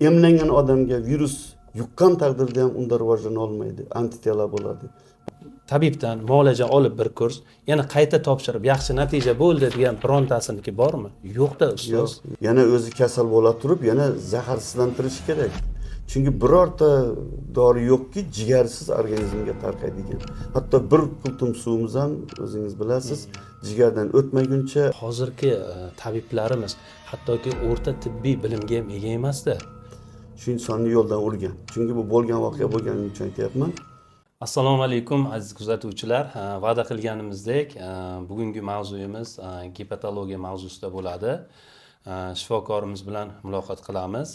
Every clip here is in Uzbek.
emlangan odamga virus yuqqan taqdirda ham unda rivojlana olmaydi, antitela bo'ladi. Tabibdan muolaja olib bir kurs, yana qayta topshirib yaxshi natija bo'ldi degan birontasiniki bormi? Yo'q-da Yo'q, ustoz. yana o'zi kasal bo'la turib, yana zaharsizlantirish kerak. Chunki birorta dori yo'qki, jigarsiz organizmga tarqaydigan. Hatto bir qultum suvimiz ham o'zingiz bilasiz, jigardan o'tmaguncha Hozirgi tabiblarimiz hattoki o'rta tibbiy bilimga ham ega emasda. shu insonni yo'ldan urgan. Chunki bu bo'lgan voqea bo'lganing uchun aytyapman. Assalomu alaykum aziz kuzatuvchilar. Va'da qilganimizdek, bugungi mavzuyimiz gepatologiya mavzusida bo'ladi. Shifokorimiz bilan muloqot qilamiz.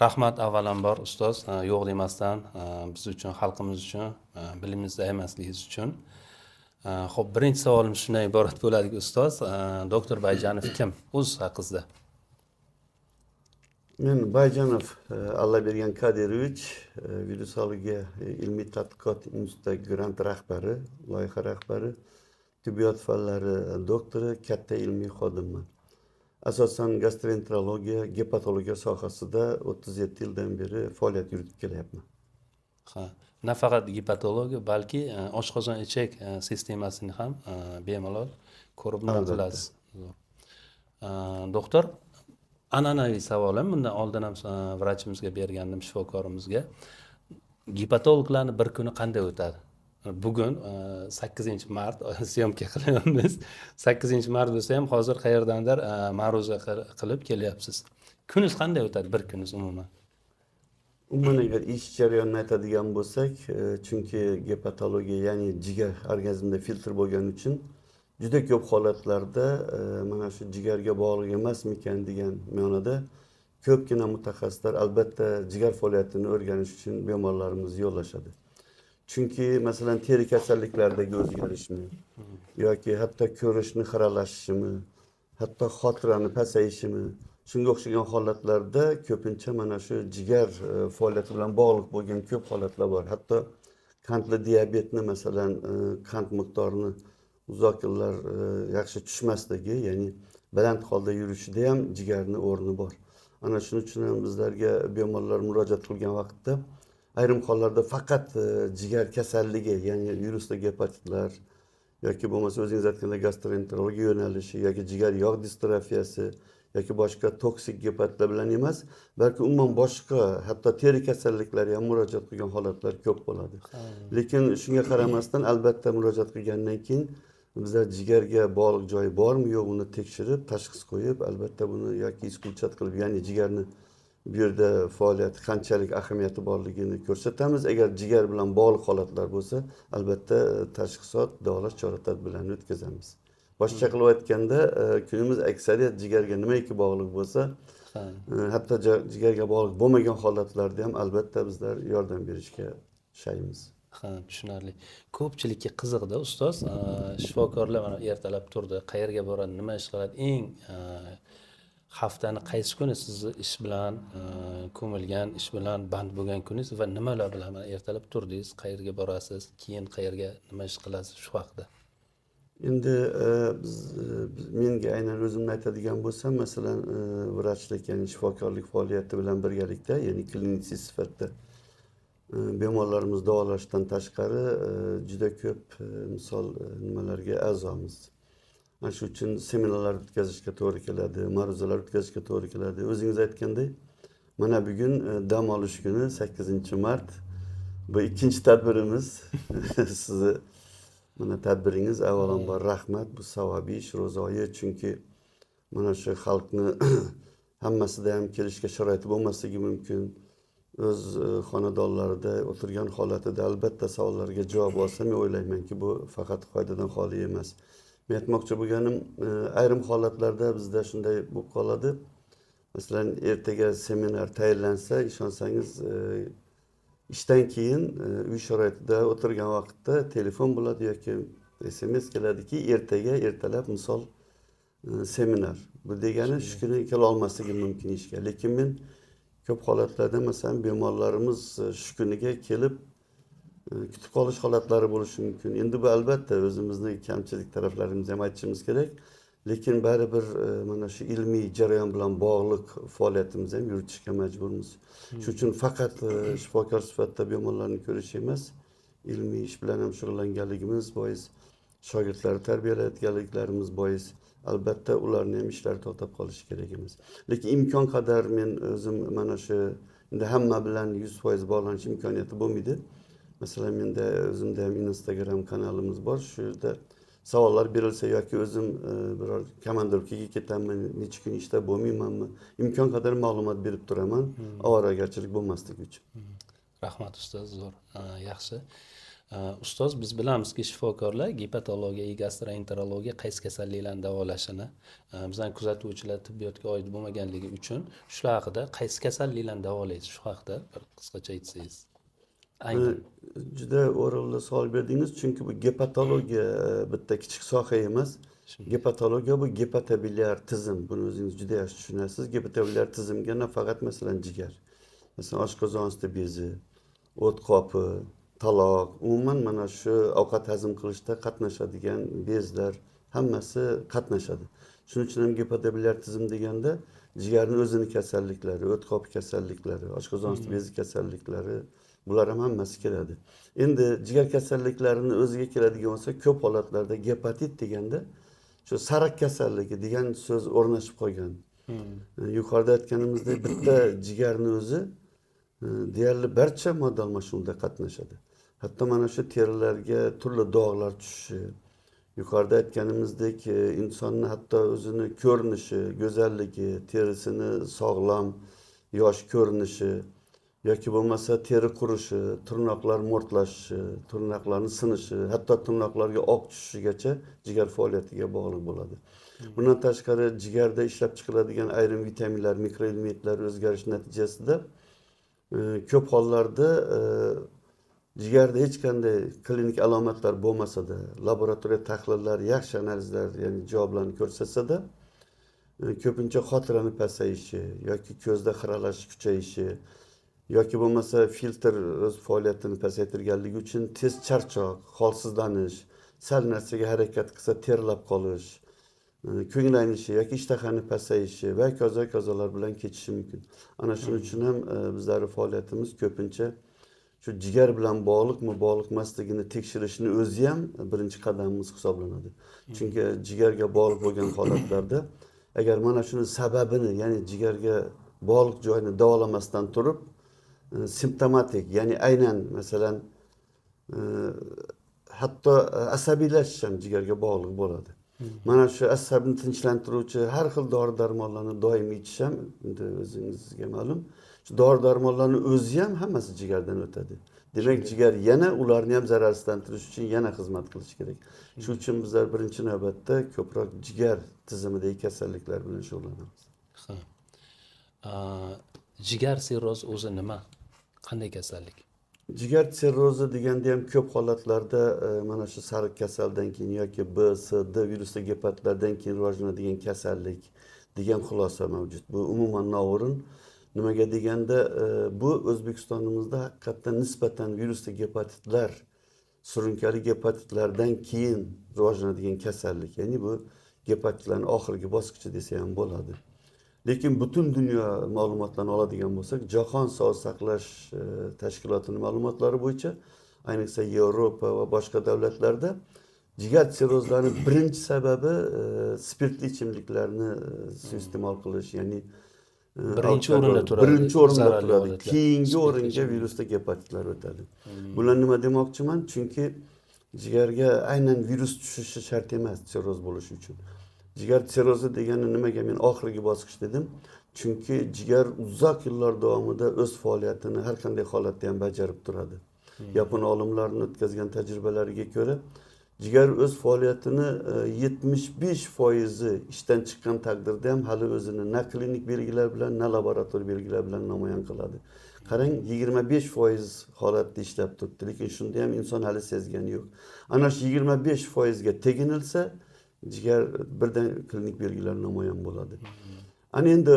Rahmat avvalambor ustoz, yo'q demasdan biz uchun, xalqimiz uchun, bilimimizda emasligingiz uchun. Xo'p, birinchi savolimiz shundan iborat bo'ladi ustoz. Doktor Bayjanov kim? O'z haqingizda. Men Bayjanov Allabergan Kadirovich, virusologiya ilmiy tadqiqot instituti grant rahbari, loyiha rahbari, tibbiyot fanlari doktori, katta ilmiy xodimman. Asosan gastroenterologiya, gepatologiya sohasida 37 yildan beri faoliyat yuritib kelyapman. Ha, nafaqat gepatologiya, balki oshqozon ichak sistemasini ham bemalol ko'rib qilasiz. Doktor, an'anaviy savolim, bundan oldin ham vrachimizga bergandim, shifokorimizga. Gepatologlarni bir kuni qanday o'tadi? Bugun 8-mart syomka qilyapmiz. 8-mart bo'lsa ham hozir qayerdandir ma'ruza qilib kelyapsiz. Kuningiz qanday o'tadi, bir kuningiz umuman? Umuman agar ish jarayonini aytadigan bo'lsak, chunki gepatologiya, ya'ni jigar organizmda filtr bo'lgani uchun juda ko'p holatlarda mana shu jigarga bog'liq emasmikan degan ma'noda ko'pgina mutaxassislar albatta jigar faoliyatini o'rganish uchun bemorlarimizni yo'llashadi. Chunki masalan teri kasalliklaridagi o'zgarishmi yoki hatto ko'rishni xiralashishimi, hatto xotirani pasayishimi, shunga o'xshagan holatlarda ko'pincha mana shu jigar faoliyati bilan bog'liq bo'lgan ko'p holatlar bor. Hatto qandli diabetni masalan qand miqdorini uzoq yillar yaxshi tushmasligi, ya'ni baland holda yurishida ham jigarni o'rni bor. Ana shuning uchun ham bizlarga bemorlar murojaat qilgan vaqtda ayrim hollarda faqat jigar kasalligi, ya'ni virusli gepatitlar yoki bo'lmasa o'zingiz aytganda gastroenterologiya yo'nalishi yoki jigar yog' distrofiyasi yoki boshqa toksik gepatitlar bilan emas, balki umuman boshqa hatto teri kasalliklari ham murojaat qilgan holatlar ko'p bo'ladi. Lekin shunga qaramasdan albatta murojaat qilgandan keyin bizlar jigarga bog'liq joyi bormi yo'q uni tekshirib, tashxis qo'yib, albatta buni yoki iskulchat qilib, ya'ni jigarni bu yerda faoliyati qanchalik ahamiyati borligini ko'rsatamiz. Agar jigar bilan bog'liq holatlar bo'lsa, albatta tashxisot, davolash chora-tadbirlarini o'tkazamiz. Boshqa qilib aytganda, kunimiz aksariyat jigarga nimaiki bog'liq bo'lsa, hatto jigarga bog'liq bo'lmagan holatlarda ham albatta bizlar yordam berishga shaymiz. Ha, tushunarli. Ko'pchilikka qiziqda ustoz, shifokorlar mana ertalab turdi, qayerga boradi, nima ish qiladi, eng haftani qaysi kuni sizni ish bilan ko'milgan, ish bilan band bo'lgan kuningiz va nimalar bilan ertalab turdingiz, qayerga borasiz, keyin qayerga nima ish qilasiz shu haqida? Endi menga aynan o'zimni aytadigan bo'lsam, masalan, vrachlik, ya'ni shifokorlik faoliyati bilan birgalikda, ya'ni klinitsist sifatida bemorlarimizni davolashdan tashqari juda ko'p misol nimalarga a'zomiz. Mana shu uchun seminarlar o'tkazishga to'g'ri keladi, ma'ruzalar o'tkazishga to'g'ri keladi. O'zingiz aytgandek, mana bugun dam olish kuni 8-mart. Bu ikkinchi tadbirimiz. Sizni mana tadbiringiz avvalambor rahmat. Bu savobiy ish ro'zoyi, chunki mana shu xalqni hammasida ham kelishga sharoit bo'lmasligi mumkin. O'z xonadonlarida o'tirgan holatida albatta savollarga javob olsa, men o'ylaymanki bu faqat foydadan xoli emas. Men aytmoqchi bo'lganim, ayrim holatlarda bizda shunday bo'lib qoladi. Masalan, ertaga seminar tayinlansa, ishonsangiz, ishdan keyin uy sharoitida o'tirgan vaqtda telefon bo'ladi yoki SMS keladiki, ertalab misol seminar. Bu degani shu kuni kela olmasligi mumkin ishga. Lekin men ko'p holatlarda masalan bemorlarimiz shu kuniga kelib kutib qolish holatlari bo'lishi mumkin. Endi bu albatta o'zimizni kamchilik taraflarimizni ham aytishimiz kerak. lekin baribir mana shu ilmiy jarayon bilan bog'liq faoliyatimizni ham yuritishga majburmiz. Shuning uchun faqat shifokor sifatida bemorlarni ko'rish emas, ilmiy ish bilan ham shug'ullanganligimiz bois, shogirdlarni tarbiyalayotganliklarimiz bois albatta ularni ham ishlari to'xtab qolishi kerak emas. Lekin imkon qadar men o'zim mana shu endi hamma bilan 100% bog'lanish imkoniyati bo'lmaydi. Masalan, menda o'zimda ham Instagram kanalimiz bor. Shu yerda savollar berilsa yoki o'zim biror komandirovkaga ketaman, necha kun ishda bo'lmaymanmi, imkon qadar ma'lumot berib turaman, ovoragarchilik bo'lmasligi uchun. Rahmat ustoz, zo'r, yaxshi. Ustoz, biz bilamizki shifokorlar gepatologiya, gastroenterologiya qaysi kasalliklarni davolashini, bizning kuzatuvchilar tibbiyotga oid bo'lmaganligi uchun shular haqida qaysi kasalliklarni davolaysiz, shu haqida bir qisqacha aytsangiz. Aynan. Juda o'rinli savol berdingiz, chunki bu gepatologiya bitta kichik soha emas. Gepatologiya bu gepatobiliar tizim. Buni o'zingiz juda yaxshi tushunasiz. Gepatobiliar tizimga nafaqat masalan jigar, masalan oshqozon osti bezi, o't qopi, taloq, umuman mana shu ovqat hazm qilishda qatnashadigan bezlar hammasi qatnashadi. Shuning uchun ham gepatobiliar tizim deganda jigarning o'zini kasalliklari, o't qopi kasalliklari, oshqozon osti bezi kasalliklari, bular ham hammasi keladi. Endi jigar kasalliklarini o'ziga keladigan bo'lsa, ko'p holatlarda gepatit deganda shu sariq kasalligi degan so'z o'rnashib qolgan. Yuqorida aytganimizdek, bitta jigarning o'zi deyarli barcha modda almashinuvida qatnashadi. Hatto mana shu terilarga turli dog'lar tushishi, yuqorida aytganimizdek, insonni hatto o'zini ko'rinishi, go'zalligi, terisini sog'lom, yosh ko'rinishi yoki bo'lmasa teri qurishi, tirnoqlar mo'rtlashishi, tirnoqlarning sinishi, hatto tirnoqlarga oq tushishigacha jigar faoliyatiga bog'liq bo'ladi. Bundan tashqari jigarda ishlab chiqiladigan ayrim vitaminlar, mikroelementlar o'zgarishi natijasida ko'p hollarda jigarda hech qanday klinik alomatlar bo'lmasa-da, laboratoriya tahlillar, yaxshi analizlar, ya'ni javoblarni ko'rsatsa-da, ko'pincha xotirani pasayishi yoki ko'zda xiralash kuchayishi yoki bo'lmasa filtr o'z faoliyatini pasaytirganligi uchun tez charchoq, holsizlanish, sal narsaga harakat qilsa terlab qolish, ko'ngil aynishi yoki ishtahani pasayishi va kazolar bilan kechishi mumkin. Ana shuning uchun ham bizlarning faoliyatimiz ko'pincha shu jigar bilan bog'liqmi, bog'liq emasligini tekshirishni o'zi ham birinchi qadamimiz hisoblanadi. Chunki jigarga bog'liq bo'lgan holatlarda agar mana shuni sababini, ya'ni jigarga bog'liq joyini davolamasdan turib, simptomatik, ya'ni aynan masalan hatto asabiylashish ham jigarga bog'liq bo'ladi. Mana shu asabni tinchlantiruvchi har xil dori-darmonlarni doim ichish ham endi o'zingizga ma'lum. Shu dori-darmonlarning o'zi ham hammasi jigardan o'tadi. Demak, jigar yana ularni ham zararsizlantirish uchun yana xizmat qilish kerak. Shu uchun bizlar birinchi navbatda ko'proq jigar tizimidagi kasalliklar bilan shug'ullanamiz. Jigar sirrozi o'zi nima? Qanday kasallik? Jigar sirrozi deganda ham ko'p holatlarda mana shu sariq kasaldan keyin yoki B, C, D virusli gepatitlardan keyin rivojlanadigan kasallik degan xulosa mavjud. Bu umuman noo'rin. Nimaga deganda bu O'zbekistonimizda haqiqatdan nisbatan virusli gepatitlar, surunkali gepatitlardan keyin rivojlanadigan kasallik. Ya'ni bu gepatitlarning oxirgi bosqichi desa ham bo'ladi. Lekin butun dunyo ma'lumotlarini oladigan bo'lsak, Jahon sog'liqni saqlash tashkilotining ma'lumotlari bo'yicha, ayniqsa Yevropa va boshqa davlatlarda jigar sirrozlarining birinchi sababi spirtli ichimliklarni suiiste'mol qilish, ya'ni birinchi o'rinda turadi. Birinchi o'rinda turadi. Keyingi o'ringa virusli gepatitlar o'tadi. Bular nima demoqchiman? Chunki jigarga aynan virus tushishi shart emas sirroz bo'lishi uchun. Jigar sirrozi degani nimaga men oxirgi bosqich dedim? Chunki jigar uzoq yillar davomida o'z faoliyatini har qanday holatda ham bajarib turadi. Yapon olimlarining o'tkazgan tajribalariga ko'ra, jigar o'z faoliyatini 75% ishdan chiqqan taqdirda ham hali o'zini na klinik belgilar bilan, na laboratoriya belgilar bilan namoyon qiladi. Qarang, 25% holatda ishlab turibdi, lekin shunda ham inson hali sezgani yo'q. Ana shu 25% ga teginilsa, jigar birdan klinik belgilar namoyon bo'ladi. Ana endi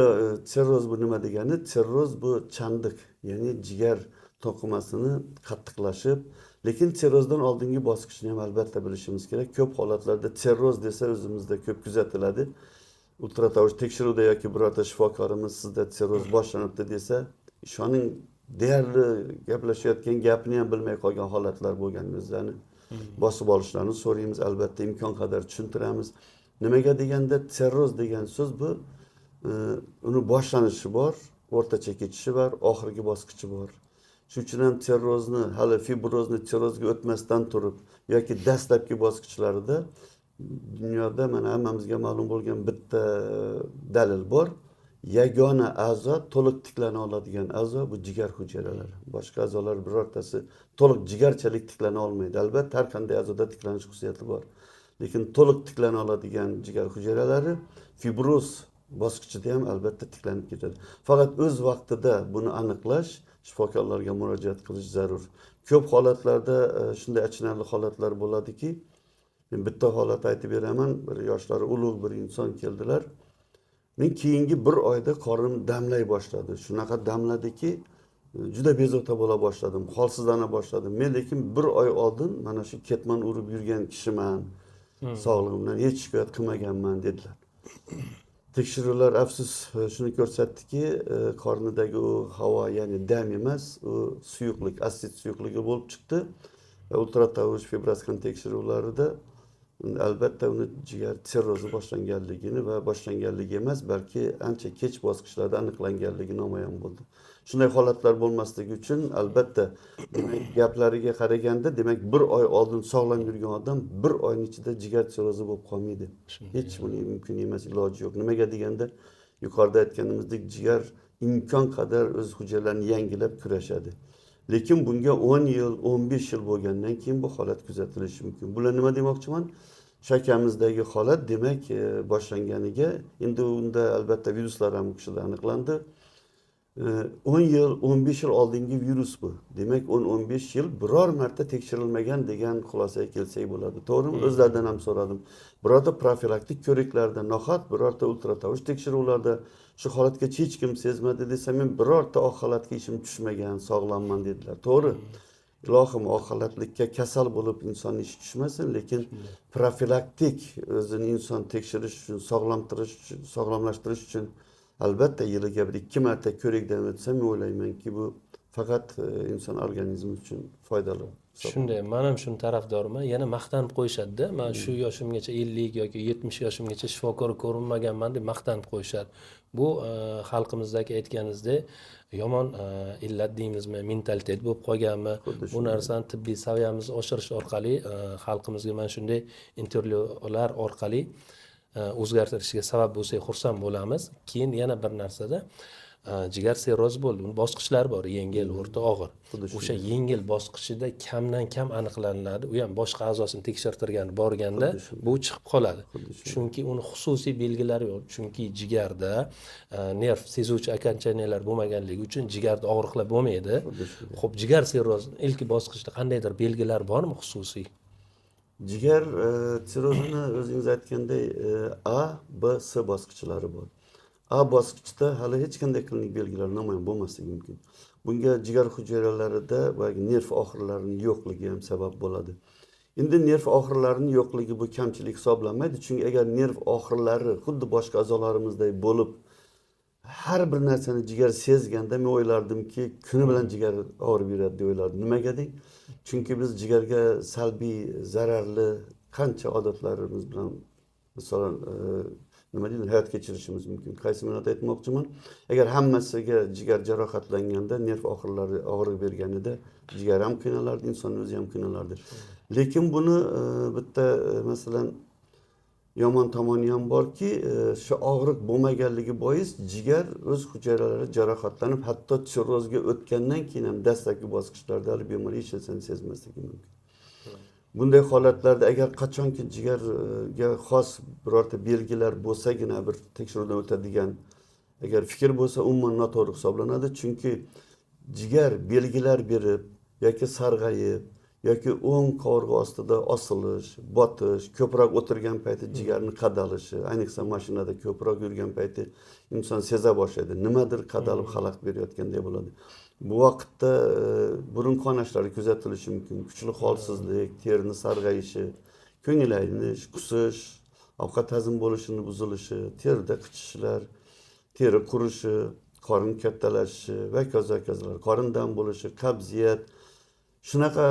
sirroz bu nima degani? Sirroz bu chandiq, ya'ni jigar to'qimasini qattiqlashib, lekin sirrozdan oldingi bosqichni ham albatta bilishimiz kerak. Ko'p holatlarda sirroz desa o'zimizda ko'p kuzatiladi. Ultratovush tekshiruvda yoki birorta shifokorimiz sizda sirroz boshlanibdi desa, ishoning deyarli gaplashayotgan gapini ham bilmay qolgan holatlar bo'lgan. O'zlarini bosib olishlarini so'raymiz, albatta imkon qadar tushuntiramiz. Nimaga deganda sirroz degan so'z bu uni boshlanishi bor, o'rtacha kechishi bor, oxirgi bosqichi bor. Shuning uchun ham sirrozni, hali fibrozni sirrozga o'tmasdan turib yoki dastlabki bosqichlarida dunyoda mana hammamizga ma'lum bo'lgan bitta dalil bor. Yagona a'zo to'liq tiklana oladigan a'zo bu jigar hujayralari. Boshqa a'zolar birortasi to'liq jigarchalik tiklana olmaydi. Albatta har qanday a'zoda tiklanish xususiyati bor. Lekin to'liq tiklana oladigan jigar hujayralari fibroz bosqichida ham albatta tiklanib ketadi. Faqat o'z vaqtida buni aniqlash, shifokorlarga murojaat qilish zarur. Ko'p holatlarda shunday achinarli holatlar bo'ladiki, men bitta holat aytib beraman. Bir yoshlari ulug' bir inson keldilar. Men keyingi bir oyda qornim damlay boshladi. Shunaqa damladiki, juda bezovta bo'la boshladim, holsizlana boshladim. Men lekin bir oy oldin mana shu ketmon urib yurgan kishiman. Sog'lig'imdan hech shikoyat qilmaganman dedilar. Tekshiruvlar afsus shuni ko'rsatdiki, qornidagi u havo, ya'ni dam emas, u suyuqlik, asid suyuqligi bo'lib chiqdi. Ultratovush fibroskan tekshiruvlarida albatta uni jigar sirrozi boshlanganligini va boshlanganligi emas, balki ancha kech bosqichlarda aniqlanganligi namoyon bo'ldi. Shunday holatlar bo'lmasligi uchun albatta demak gaplariga qaraganda, demak bir oy oldin sog'lom yurgan odam bir oyning ichida jigar sirrozi bo'lib qolmaydi. Hech buning mumkin emas, iloji yo'q. Nimaga deganda yuqorida aytganimizdek jigar imkon qadar o'z hujayralarini yangilab kurashadi. Lekin bunga 10 yil, 15 yil bo'lgandan keyin bu holat kuzatilishi mumkin. Bular nima demoqchiman? Shakamizdagi holat demak boshlanganiga, endi unda albatta viruslar ham bu kishida aniqlandi. 10 yil, 15 yil oldingi virus bu. Demak 10-15 yil biror marta tekshirilmagan degan xulosaga kelsak bo'ladi. To'g'rimi? O'zlaridan ham so'radim. Birorta profilaktik ko'riklarda, nohaq birorta ultratovush tekshiruvlarda shu holatgacha hech kim sezmadi desa, men birorta oq holatga ishim tushmagan, sog'lomman dedilar. To'g'ri. Ilohim oq holatlikka kasal bo'lib inson ishi tushmasin, lekin profilaktik o'zini inson tekshirish uchun, sog'lomlashtirish uchun albatta yiliga 1-2 marta ko'rikdan o'tsa, men o'ylaymanki bu faqat inson organizmi uchun foydali. Shunday, men ham shuni tarafdoriman. Yana maqtanib qo'yishadi-da. Men shu yoshimgacha 50 yoki 70 yoshimgacha shifokor ko'rinmaganman deb maqtanib qo'yishadi. Bu xalqimizdagi aytganingizdek yomon illat deymizmi, mentalitet bo'lib qolganmi? Bu narsani tibbiy saviyamizni oshirish orqali xalqimizga mana shunday intervyular orqali o'zgartirishga sabab bo'lsak xursand bo'lamiz. Keyin yana bir narsada jigar sirrozi bo'ldi. Uni bosqichlari bor, yengil, o'rta, og'ir. O'sha yengil bosqichida kamdan kam aniqlanadi. U ham boshqa a'zosini tekshirtirganda borganda bu chiqib qoladi. Chunki uni xususiy belgilari yo'q. Chunki jigarda nerv sezuvchi okончаниялар bo'lmaganligi uchun jigarda og'riqlar bo'lmaydi. Xo'p, jigar sirrozining ilk bosqichda qandaydir belgilar bormi xususiy? Jigar sirrozini o'zingiz aytganday A, B, C bosqichlari bor. A bosqichda hali hech qanday klinik belgilar namoyon bo'lmasligi mumkin. Bunga jigar hujayralarida nerv oxirlarining yo'qligi ham sabab bo'ladi. Endi nerv oxirlarining yo'qligi bu kamchilik hisoblanmaydi, chunki agar nerv oxirlari xuddi boshqa a'zolarimizday bo'lib har bir narsani jigar sezganda men o'ylardimki, kuni bilan jigar og'rib yuradi deb o'ylardim. Nimaga deng? Chunki biz jigarga salbiy, zararli qancha odatlarimiz bilan masalan nima deydi, hayot kechirishimiz mumkin. Qaysi minutda aytmoqchiman? Agar hammasiga jigar jarohatlanganda, nerv oxirlari og'riq berganida jigar ham qiynalardi, inson o'zi ham qiynalardi. Lekin buni bitta masalan yomon tomoni ham borki, shu og'riq bo'lmaganligi bois jigar o'z hujayralari jarohatlanib, hatto sirrozga o'tgandan keyin ham dastlabki bosqichlarda bemor hech narsani sezmasligi mumkin. Bunday holatlarda agar qachonki jigarga xos birorta belgilar bo'lsagina bir tekshiruvdan o'tadigan agar fikr bo'lsa, umuman noto'g'ri hisoblanadi. Chunki jigar belgilar berib yoki sarg'ayib yoki o'ng qovurg'a ostida osilish, botish, ko'proq o'tirgan payti jigarni qadalishi, ayniqsa mashinada ko'proq yurgan payti inson seza boshlaydi. Nimadir qadalib xalaqit berayotgandek bo'ladi. Bu vaqtda burun qonashlari kuzatilishi mumkin. Kuchli holsizlik, terining sarg'ayishi, ko'ngil aynish, qusish, ovqat hazm bo'lishini buzilishi, terida qichishishlar, teri qurishi, qorin kattalashishi va hokazolar, qorin dam bo'lishi, qabziyat, shunaqa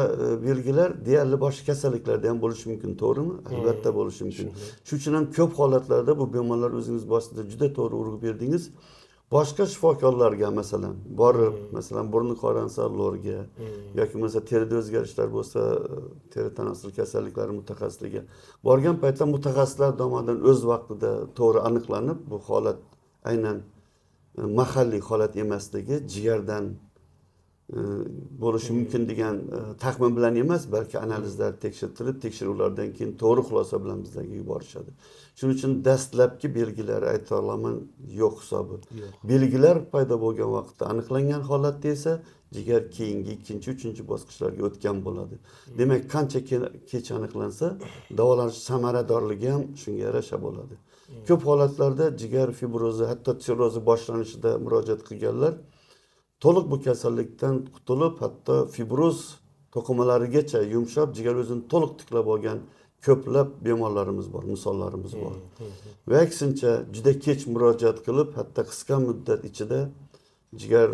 belgilar deyarli boshqa kasalliklarda ham bo'lishi mumkin, to'g'rimi? Albatta bo'lishi mumkin. Shuning uchun ham ko'p holatlarda bu bemorlar o'zingiz boshida juda to'g'ri urg'u berdingiz. Boshqa shifokorlarga masalan borib, masalan burni qoransa lorga yoki masalan terida o'zgarishlar bo'lsa, teri tanazzul kasalliklari mutaxassisligiga borgan paytda mutaxassislar tomonidan o'z vaqtida to'g'ri aniqlanib, bu holat aynan mahalliy holat emasligi, jigardan bo'lishi mumkin degan taxmin bilan emas, balki analizlar tekshirtirib, tekshiruvlardan keyin to'g'ri xulosa bilan bizlarga yuborishadi. Shuning uchun dastlabki belgilar ayta olaman yo'q hisobi. Belgilar paydo bo'lgan vaqtda aniqlangan holatda esa jigar keyingi ikkinchi, uchinchi bosqichlarga o'tgan bo'ladi. Demak, qancha kech aniqlansa, davolanish samaradorligi ham shunga yarasha bo'ladi. Ko'p holatlarda jigar fibrozi, hatto sirrozi boshlanishida murojaat qilganlar to'liq bu kasallikdan qutulib, hatto fibroz to'qimalarigacha yumshab, jigar o'zini to'liq tiklab olgan ko'plab bemorlarimiz bor, misollarimiz bor. Va aksincha juda kech murojaat qilib, hatto qisqa muddat ichida jigar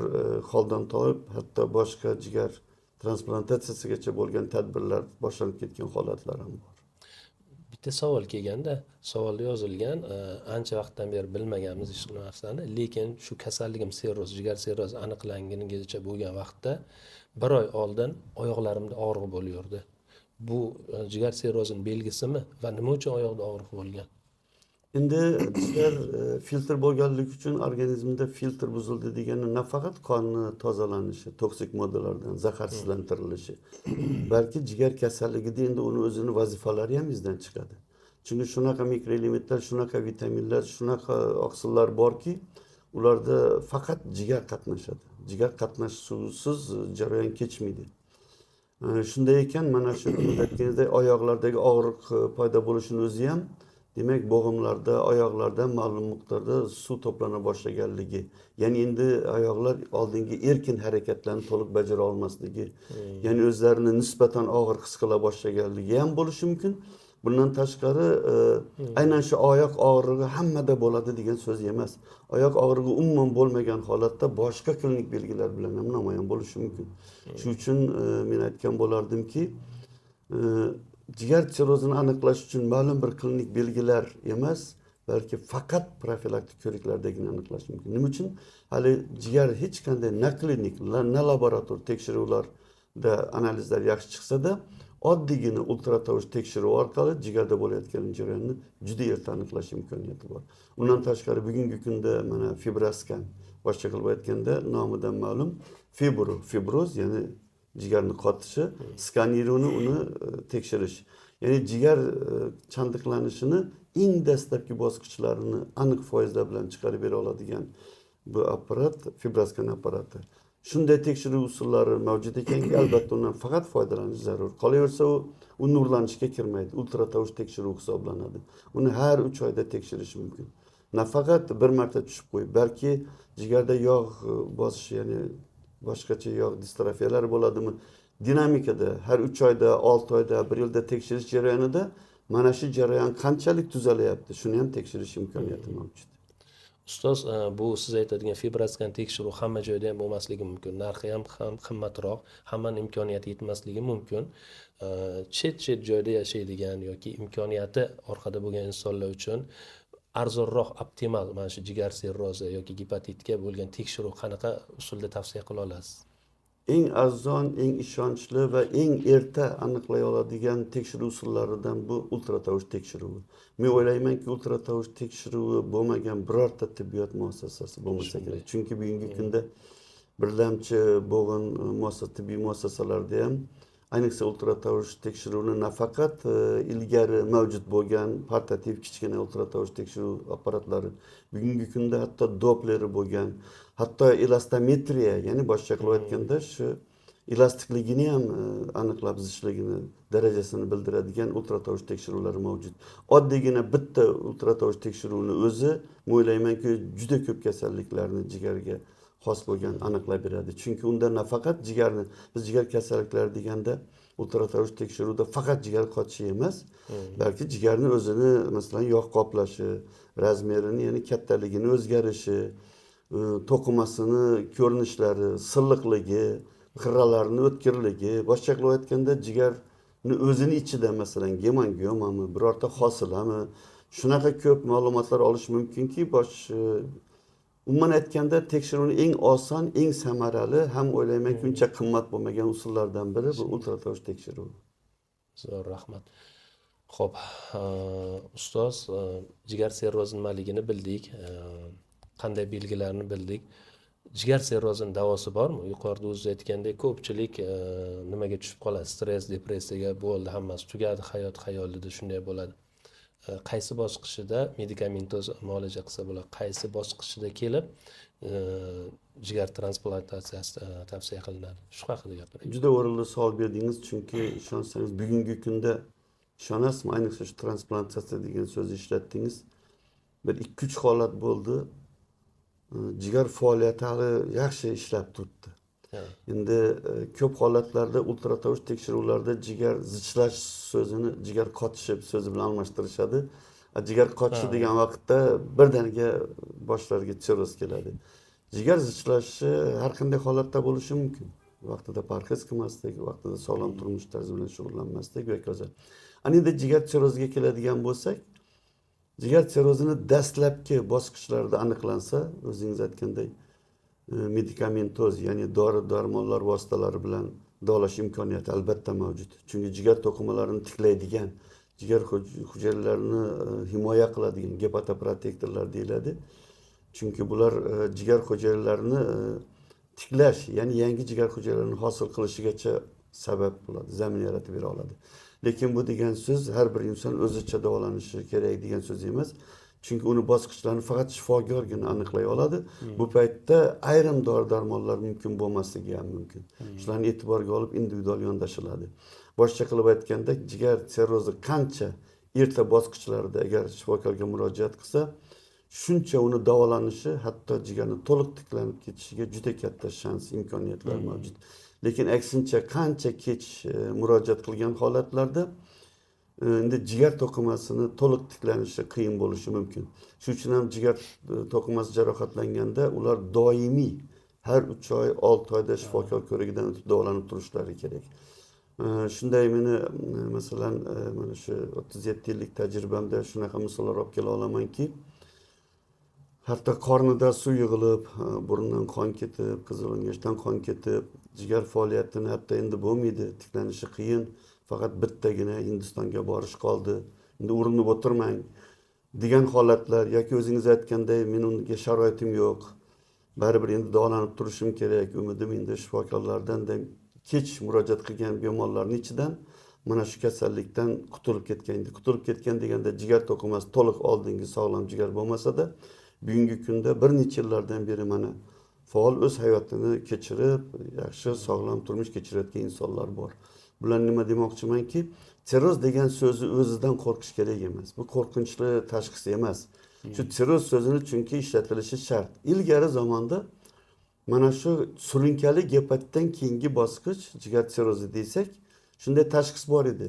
holdan toyib, hatto boshqa jigar transplantatsiyasigacha bo'lgan tadbirlar boshlanib ketgan holatlar ham bor. Bitta savol kelganda, savolda yozilgan, ancha vaqtdan beri bilmaganmiz shu narsani, lekin shu kasalligim sirroz, jigar sirrozi aniqlanganigacha bo'lgan vaqtda 1 oy oldin oyoqlarimda og'riq bo'lardi. Bu jigar sirrozining belgisimi va nima uchun oyoqda og'riq bo'lgan? Endi jigar filtr bo'lganligi uchun organizmda filtr buzildi degani nafaqat qonni tozalanishi, toksik moddalardan zaharsizlantirilishi, balki jigar kasalligida endi uni o'zini vazifalari ham izdan chiqadi. Chunki shunaqa mikroelementlar, shunaqa vitaminlar, shunaqa oqsillar borki, ularda faqat jigar qatnashadi. Jigar qatnashuvsiz jarayon kechmaydi. Shunday ekan, mana shu aytganingizdek oyoqlardagi og'riq paydo bo'lishining o'zi ham demak, bo'g'imlarda, oyoqlarda ma'lum miqdorda suv to'plana boshlaganligi, ya'ni endi oyoqlar oldingi erkin harakatlarni to'liq bajara olmasligi, ya'ni o'zlarini nisbatan og'ir his qila boshlaganligi ham bo'lishi mumkin. Bundan tashqari, aynan shu oyoq og'rig'i hammada bo'ladi degan so'z emas. Oyoq og'rig'i umuman bo'lmagan holatda boshqa klinik belgilar bilan ham namoyon bo'lishi mumkin. Shuning uchun men aytgan bo'lardimki, jigar sirrozini aniqlash uchun ma'lum bir klinik belgilar emas, balki faqat profilaktik ko'riklardagina aniqlash mumkin. Nima uchun? Hali jigar hech qanday na klinik, na laborator tekshiruvlarda analizlar yaxshi chiqsa-da, oddiygina ultratovush tekshiruvi orqali jigarda bo'layotgan jarayonni juda erta aniqlash imkoniyati bor. Undan tashqari bugungi kunda mana fibroskan, boshqa qilib aytganda nomidan ma'lum, fibroz, ya'ni jigarni qotishi, skaniruni uni tekshirish. Ya'ni jigar chandiqlanishini eng dastlabki bosqichlarini aniq foizlar bilan chiqarib bera oladigan bu apparat fibroskan apparati. Shunday tekshiruv usullari mavjud ekanki, albatta undan faqat foydalanish zarur. Qolaversa u nurlanishga kirmaydi, ultratovush tekshiruv hisoblanadi. Uni har 3 oyda tekshirish mumkin. Nafaqat bir marta tushib qo'yib, balki jigarda yog' bosishi, ya'ni boshqacha yog' distrofiyalari bo'ladimi? Dinamikada har 3 oyda, 6 oyda, 1 yilda tekshirish jarayonida mana shu jarayon qanchalik tuzalyapti, shuni ham tekshirish imkoniyati mavjud. Ustoz, bu siz aytadigan fibroskan tekshiruv hamma joyda ham bo'lmasligi mumkin. Narxi ham qimmatroq, hammaning imkoniyati yetmasligi mumkin. Chet joyda yashaydigan yoki imkoniyati orqada bo'lgan insonlar uchun arzonroq, optimal mana shu jigar sirrozi yoki gepatitga bo'lgan tekshiruv qanaqa usulda tavsiya qila olasiz? Eng arzon, eng ishonchli va eng erta aniqlay oladigan tekshiruv usullaridan bu ultratovush tekshiruvi. Men o'ylaymanki, ultratovush tekshiruvi bo'lmagan birorta tibbiyot muassasasi bo'lmasa kerak. Chunki bugungi kunda birlamchi bo'g'in tibbiy muassasalarda ham ayniqsa ultratovush tekshiruvini nafaqat ilgari mavjud bo'lgan portativ kichkina ultratovush tekshiruv apparatlari, bugungi kunda hatto dopleri bo'lgan, hatto elastometriya, ya'ni boshqa qilib aytganda shu elastikligini ham aniqlab zichligini darajasini bildiradigan ultratovush tekshiruvlari mavjud. Oddiygina bitta ultratovush tekshiruvini o'zi o'ylaymanki juda ko'p kasalliklarni jigarga xos bo'lgan aniqlab beradi. Chunki unda nafaqat jigarni, biz jigar kasalliklari deganda ultratovush tekshiruvda faqat jigar qotishi emas, balki jigarni o'zini masalan yog' qoplashi, razmerini, ya'ni kattaligini o'zgarishi, to'qimasini ko'rinishlari, silliqligi, xirralarini o'tkirligi, boshqa qilib aytganda jigarni o'zini ichida masalan gemangiomami, birorta hosilami, shunaqa ko'p ma'lumotlar olish mumkinki, umuman aytganda tekshiruvni eng oson, eng samarali, ham o'ylaymanki uncha qimmat bo'lmagan usullardan biri bu ultratovush tekshiruvi. Zo'r, rahmat. Xo'p, ustoz, jigar sirrozi nimaligini bildik, qanday belgilarini bildik. Jigar sirrozining davosi bormi? Yuqorida o'zingiz aytgandek, ko'pchilik nimaga tushib qoladi? Stress, depressiyaga, bo'ldi, hammasi tugadi, hayot xayolida shunday bo'ladi. Qaysi bosqichida medikamentoz muolaja qilsa bo'ladi? Qaysi bosqichida kelib jigar transplantatsiyasi tavsiya qilinadi? Shu haqida gapiring. Juda o'rinli savol berdingiz, chunki ishonsangiz bugungi kunda ishonasizmi, ayniqsa shu transplantatsiya degan so'zni ishlatdingiz. Bir 2-3 holat bo'ldi. Jigar faoliyati hali yaxshi ishlab turibdi. Endi ko'p holatlarda ultratovush tekshiruvlarda jigar zichlash so'zini jigar qotishi so'zi bilan almashtirishadi. Jigar qotishi degan vaqtda birdaniga boshlariga sirroz keladi. Jigar zichlashi har qanday holatda bo'lishi mumkin. Vaqtida parhez qilmaslik, vaqtida sog'lom turmush tarzi bilan shug'ullanmaslik va hokazo. Ana endi jigar sirroziga keladigan bo'lsak, jigar sirrozini dastlabki bosqichlarida aniqlansa, o'zingiz aytganday medikamentoz, ya'ni dori-darmonlar vositalari bilan davolash imkoniyati albatta mavjud. Chunki jigar to'qimalarini tiklaydigan, jigar hujayralarini himoya qiladigan gepatoprotektorlar deyiladi. Chunki bular jigar hujayralarini tiklash, ya'ni yangi jigar hujayralarini hosil qilishigacha sabab bo'ladi, zamin yaratib bera oladi. Lekin bu degan so'z har bir inson o'zicha davolanishi kerak degan so'z emas. Chunki uni bosqichlarini faqat shifokorgina aniqlay oladi. Bu paytda ayrim dori-darmonlar mumkin bo'lmasligi ham mumkin. Shularni e'tiborga olib individual yondashiladi. Boshqa qilib aytganda, jigar sirrozi qancha erta bosqichlarda agar shifokorga murojaat qilsa, shuncha uni davolanishi, hatto jigarni to'liq tiklanib ketishiga juda katta shans, imkoniyatlar mavjud. Lekin aksincha qancha kech murojaat qilgan holatlarda endi jigar to'qimasini to'liq tiklanishi qiyin bo'lishi mumkin. Shuning uchun ham jigar to'qimasi jarohatlanganda ular doimiy har 3 oy, 6 oyda shifokor ko'rigidan o'tib davolanib turishlari kerak. Shunday meni masalan mana shu 37 yillik tajribamda shunaqa misollar olib kela olamanki, hatto qornida suv yig'ilib, burnidan qon ketib, qizil o'ngachdan qon ketib, jigar faoliyatini hatto endi bo'lmaydi, tiklanishi qiyin, faqat bittagina Hindistonga borish qoldi. Endi urinib o'tirmang degan holatlar yoki o'zingiz aytganday men unga sharoitim yo'q, baribir endi davolanib turishim kerak, umidim endi shifokorlardan deb kech murojaat qilgan bemorlarning ichidan mana shu kasallikdan qutulib ketgan deganda jigar to'qimasi to'liq oldingi sog'lom jigar bo'lmasa-da, bugungi kunda bir necha yillardan beri mana faol o'z hayotini kechirib, yaxshi sog'lom turmush kechirayotgan insonlar bor. Bular nima demoqchimanki, sirroz degan so'zni o'zidan qo'rqish kerak emas. Bu qo'rqinchli tashxis emas. Shu sirroz so'zini chunki ishlatilishi shart. Ilgari zamonda mana shu surunkali gepatitdan keyingi bosqich jigar sirrozi desak, shunday tashxis bor edi.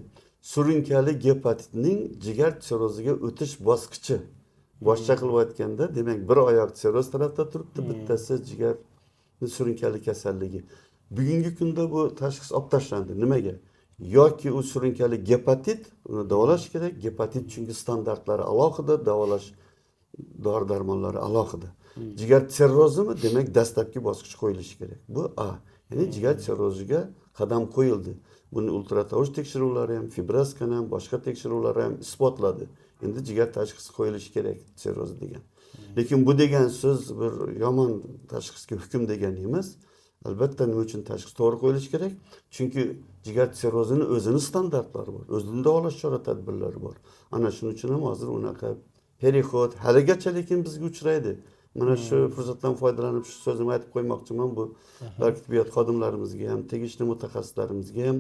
Surunkali gepatitning jigar sirroziga o'tish bosqichi. Boshqa qilib aytganda, demak, bir oyoq sirroz tarafda turibdi, bittasi jigar surunkali kasalligi. Bugungi kunda bu tashxis olib tashlandi. Nimaga? Yoki u surunkali gepatit, uni davolash kerak. Gepatit chunki standartlari alohida, davolash dori-darmonlari alohida. Jigar sirrozimi? Demak, dastlabki bosqich qo'yilishi kerak. Bu A. Ya'ni jigar sirroziga qadam qo'yildi. Buni ultratovush tekshiruvlari ham, fibroskan ham, boshqa tekshiruvlar ham isbotladi. Endi jigar tashxisi qo'yilishi kerak sirroz degan. Lekin bu degan so'z bir yomon tashxisga hukm degani emas. Albatta nima uchun tashxis to'g'ri qo'yilishi kerak? Chunki jigar sirrozini o'zini standartlari bor, o'zining davolash chora-tadbirlari bor. Ana shuning uchun ham hozir unaqa perixod haligacha lekin bizga uchraydi. Mana shu fursatdan foydalanib shu so'zimni aytib qo'ymoqchiman. Bu balki tibbiyot xodimlarimizga ham, tegishli mutaxassislarimizga ham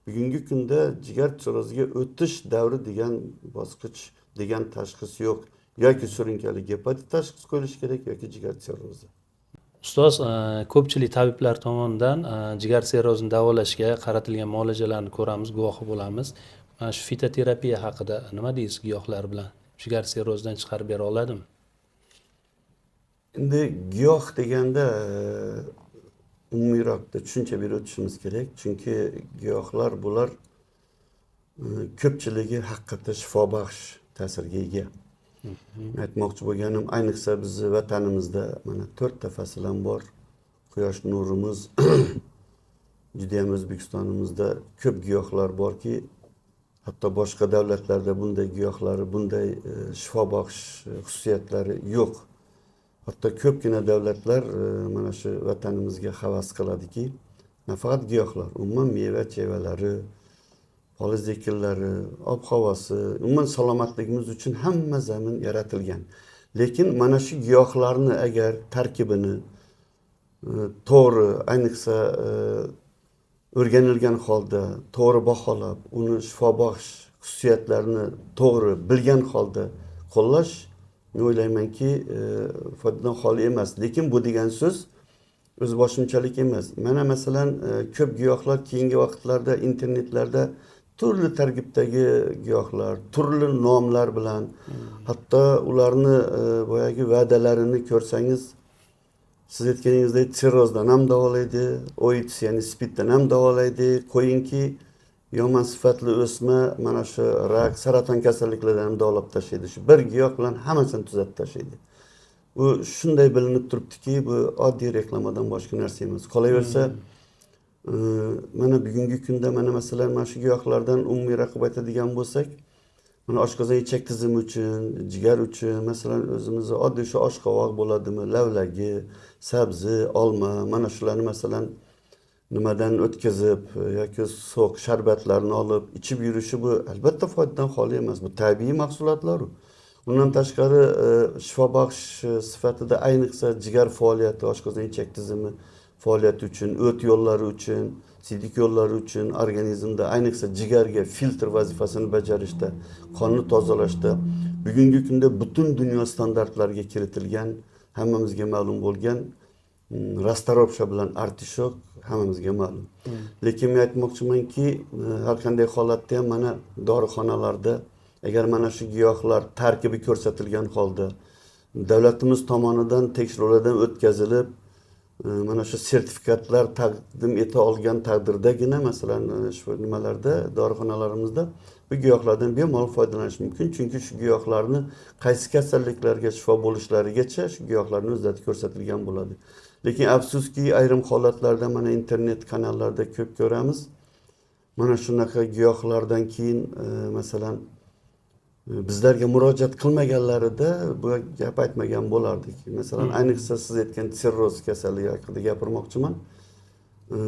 bugungi kunda jigar sirroziga o'tish davri degan bosqich, degan tashxis yo'q. Yoki surunkali gepatit tashxis qo'yilishi kerak yoki jigar sirrozi. Ustoz, ko'pchilik tabiblar tomonidan jigar sirrozini davolashga qaratilgan muolajalarni ko'ramiz, guvohi bo'lamiz. Mana shu fitoterapiya haqida nima deysiz giyohlar bilan? Jigar sirrozidan chiqarib bera oladimi? Endi giyoh deganda umumiyroqda tushuncha berib o'tishimiz kerak. Chunki giyohlar bular ko'pchiligi haqiqatda shifobaxsh ta'sirga ega. Aytmoqchi bo'lganim, ayniqsa bizni vatanimizda mana 4 ta fasl ham bor. Quyosh nurimiz juda ham O'zbekistonimizda ko'p giyohlar borki, hatto boshqa davlatlarda bunday giyohlari, bunday shifobaxsh xususiyatlari yo'q. Hatto ko'pgina davlatlar mana shu vatanimizga havas qiladiki, nafaqat giyohlar, umuman meva-chevalari, poliz ekinlari, ob-havosi, umuman salomatligimiz uchun hamma zamin yaratilgan. Lekin mana shu giyohlarni agar tarkibini to'g'ri, ayniqsa o'rganilgan holda to'g'ri baholab, uni shifobaxsh xususiyatlarini to'g'ri bilgan holda qo'llash, men o'ylaymanki, foydadan xoli emas. Lekin bu degan so'z o'zboshimchalik emas. Mana masalan, ko'p giyohlar keyingi vaqtlarda internetlarda turli tarkibdagi giyohlar, turli nomlar bilan, hatto ularni boyagi va'dalarini ko'rsangiz, siz aytganingizdek sirrozdan ham davolaydi, oits ya'ni spiddan ham davolaydi. Qo'yingki, yomon sifatli o'sma mana shu rak, saraton kasalliklaridan ham davolab tashlaydi. Shu bir giyoh bilan hammasini tuzatib tashlaydi. Bu shunday bilinib turibdiki, bu oddiy reklamadan boshqa narsa emas. Qolaversa, mana bugungi kunda mana masalan mana shu giyohlardan umumiy raqib aytadigan bo'lsak, mana oshqozon ichak tizimi uchun, jigar uchun, masalan o'zimizda oddiy shu oshqovoq bo'ladimi, lavlagi, sabzi, olma, mana shularni masalan nimadan o'tkazib yoki so'q sharbatlarni olib ichib yurishi bu albatta foydadan xoli emas. Bu tabiiy mahsulotlar. Undan tashqari shifobaxsh sifatida ayniqsa jigar faoliyati, oshqozon ichak tizimi faoliyati uchun, o't yo'llari uchun, siydik yo'llari uchun, organizmda ayniqsa jigarga filtr vazifasini bajarishda, qonni tozalashda bugungi kunda butun dunyo standartlariga kiritilgan, hammamizga ma'lum bo'lgan rastaropsha bilan artishok hammamizga ma'lum. Lekin men aytmoqchimanki, har qanday holatda ham mana dorixonalarda agar mana shu giyohlar tarkibi ko'rsatilgan holda davlatimiz tomonidan tekshiruvlardan o'tkazilib, mana shu sertifikatlar taqdim eta olgan taqdirdagina masalan shu nimalarda dorixonalarimizda bu giyohlardan bemalol foydalanish mumkin. Chunki shu giyohlarni qaysi kasalliklarga shifo bo'lishlarigacha shu giyohlarni o'zida ko'rsatilgan bo'ladi. Lekin afsuski ayrim holatlarda mana internet kanallarda ko'p ko'ramiz. Mana shunaqa giyohlardan keyin masalan bizlarga murojaat qilmaganlarida bu gap aytmagan bo'lardik. Masalan, ayniqsa siz aytgan sirroz kasalligi haqida gapirmoqchiman.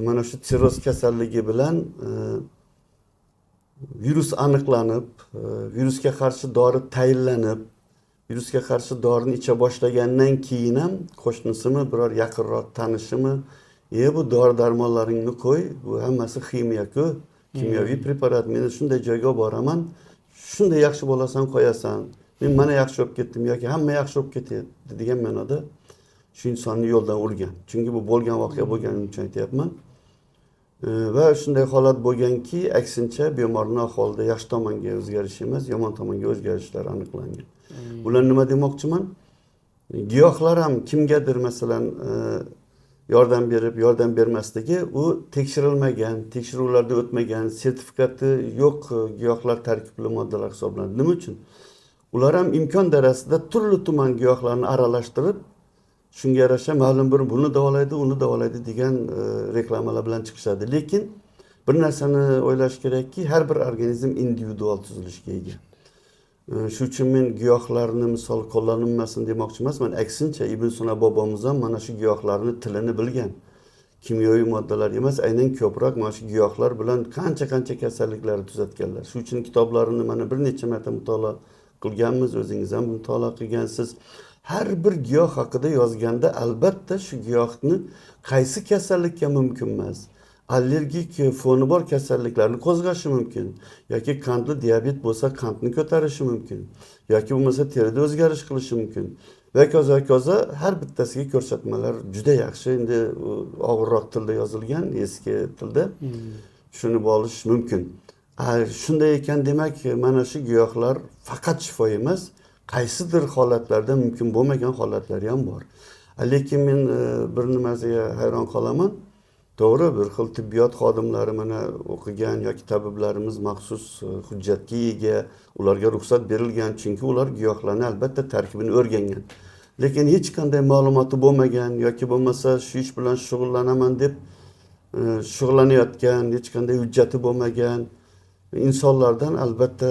Mana shu sirroz kasalligi bilan virus aniqlanib, virusga qarshi dori tayinlanib, virusga qarshi dorini icha boshlagandan keyin ham qo'shnisimi, biror yaqinroq tanishimi, bu dori darmonlaringni qo'y, bu hammasi ximiya-ku, kimyoviy preparat, men shunday joyga boraman, shunday yaxshi bo'lasan qo'yasan, men mana yaxshi bo'lib ketdim yoki hamma yaxshi bo'lib ketadi degan ma'noda shu insonni yo'ldan urgan. Chunki bu bo'lgan voqea bo'lganim uchun aytyapman. Va shunday holat bo'lganki, aksincha bemorning ahvolida yaxshi tomonga o'zgarish emas, yomon tomonga o'zgarishlar aniqlangan. Bular nima demoqchiman? Giyohlar ham kimgadir masalan yordam berib, yordam bermasligi u tekshirilmagan, tekshiruvlardan o'tmagan, sertifikati yo'q giyohlar tarkibli moddalar hisoblanadi. Nima uchun? Ular ham imkon darajasida turli-tuman giyohlarni aralashtirib, shunga yarasha ma'lum bir buni davolaydi, uni davolaydi degan reklamalar bilan chiqishadi. Lekin bir narsani o'ylash kerakki, har bir organizm individual tuzilishga ega. Shu uchun men giyohlarni misol qo'llanilmasin demoqchi emasman. Aksincha Ibn Sino bobomiz ham mana shu giyohlarni tilini bilgan. Kimyoviy moddalar emas, aynan ko'proq mana shu giyohlar bilan qancha kasalliklarni tuzatganlar. Shu uchun kitoblarini mana bir necha marta mutolaa qilganmiz, o'zingiz ham mutolaa qilgansiz. har bir giyoh haqida yozganda albatta shu giyohni qaysi kasallikka mumkin emas, allergik foni bor kasalliklarni qo'zg'ashi mumkin, yoki qandli diabet bo'lsa qandni ko'tarishi mumkin, yoki bo'lmasa terida o'zgarish qilishi mumkin va hokazo har bittasiga ko'rsatmalar juda yaxshi. Endi og'irroq tilda yozilgan, eski tilda shuni olish mumkin. Shunday ekan, demak mana shu giyohlar faqat shifo emas, qaysidir holatlarda mumkin bo'lmagan holatlari ham bor. Lekin men bir nimasiga hayron qolaman. To'g'ri, bir xil tibbiyot xodimlari mana o'qigan yoki tabiblarimiz maxsus hujjatga ega, ularga ruxsat berilgan, chunki ular giyohlarni albatta tarkibini o'rgangan. Lekin hech qanday ma'lumoti bo'lmagan yoki bo'lmasa shu ish bilan shug'ullanaman deb shug'ullanayotgan, hech qanday hujjati bo'lmagan insonlardan albatta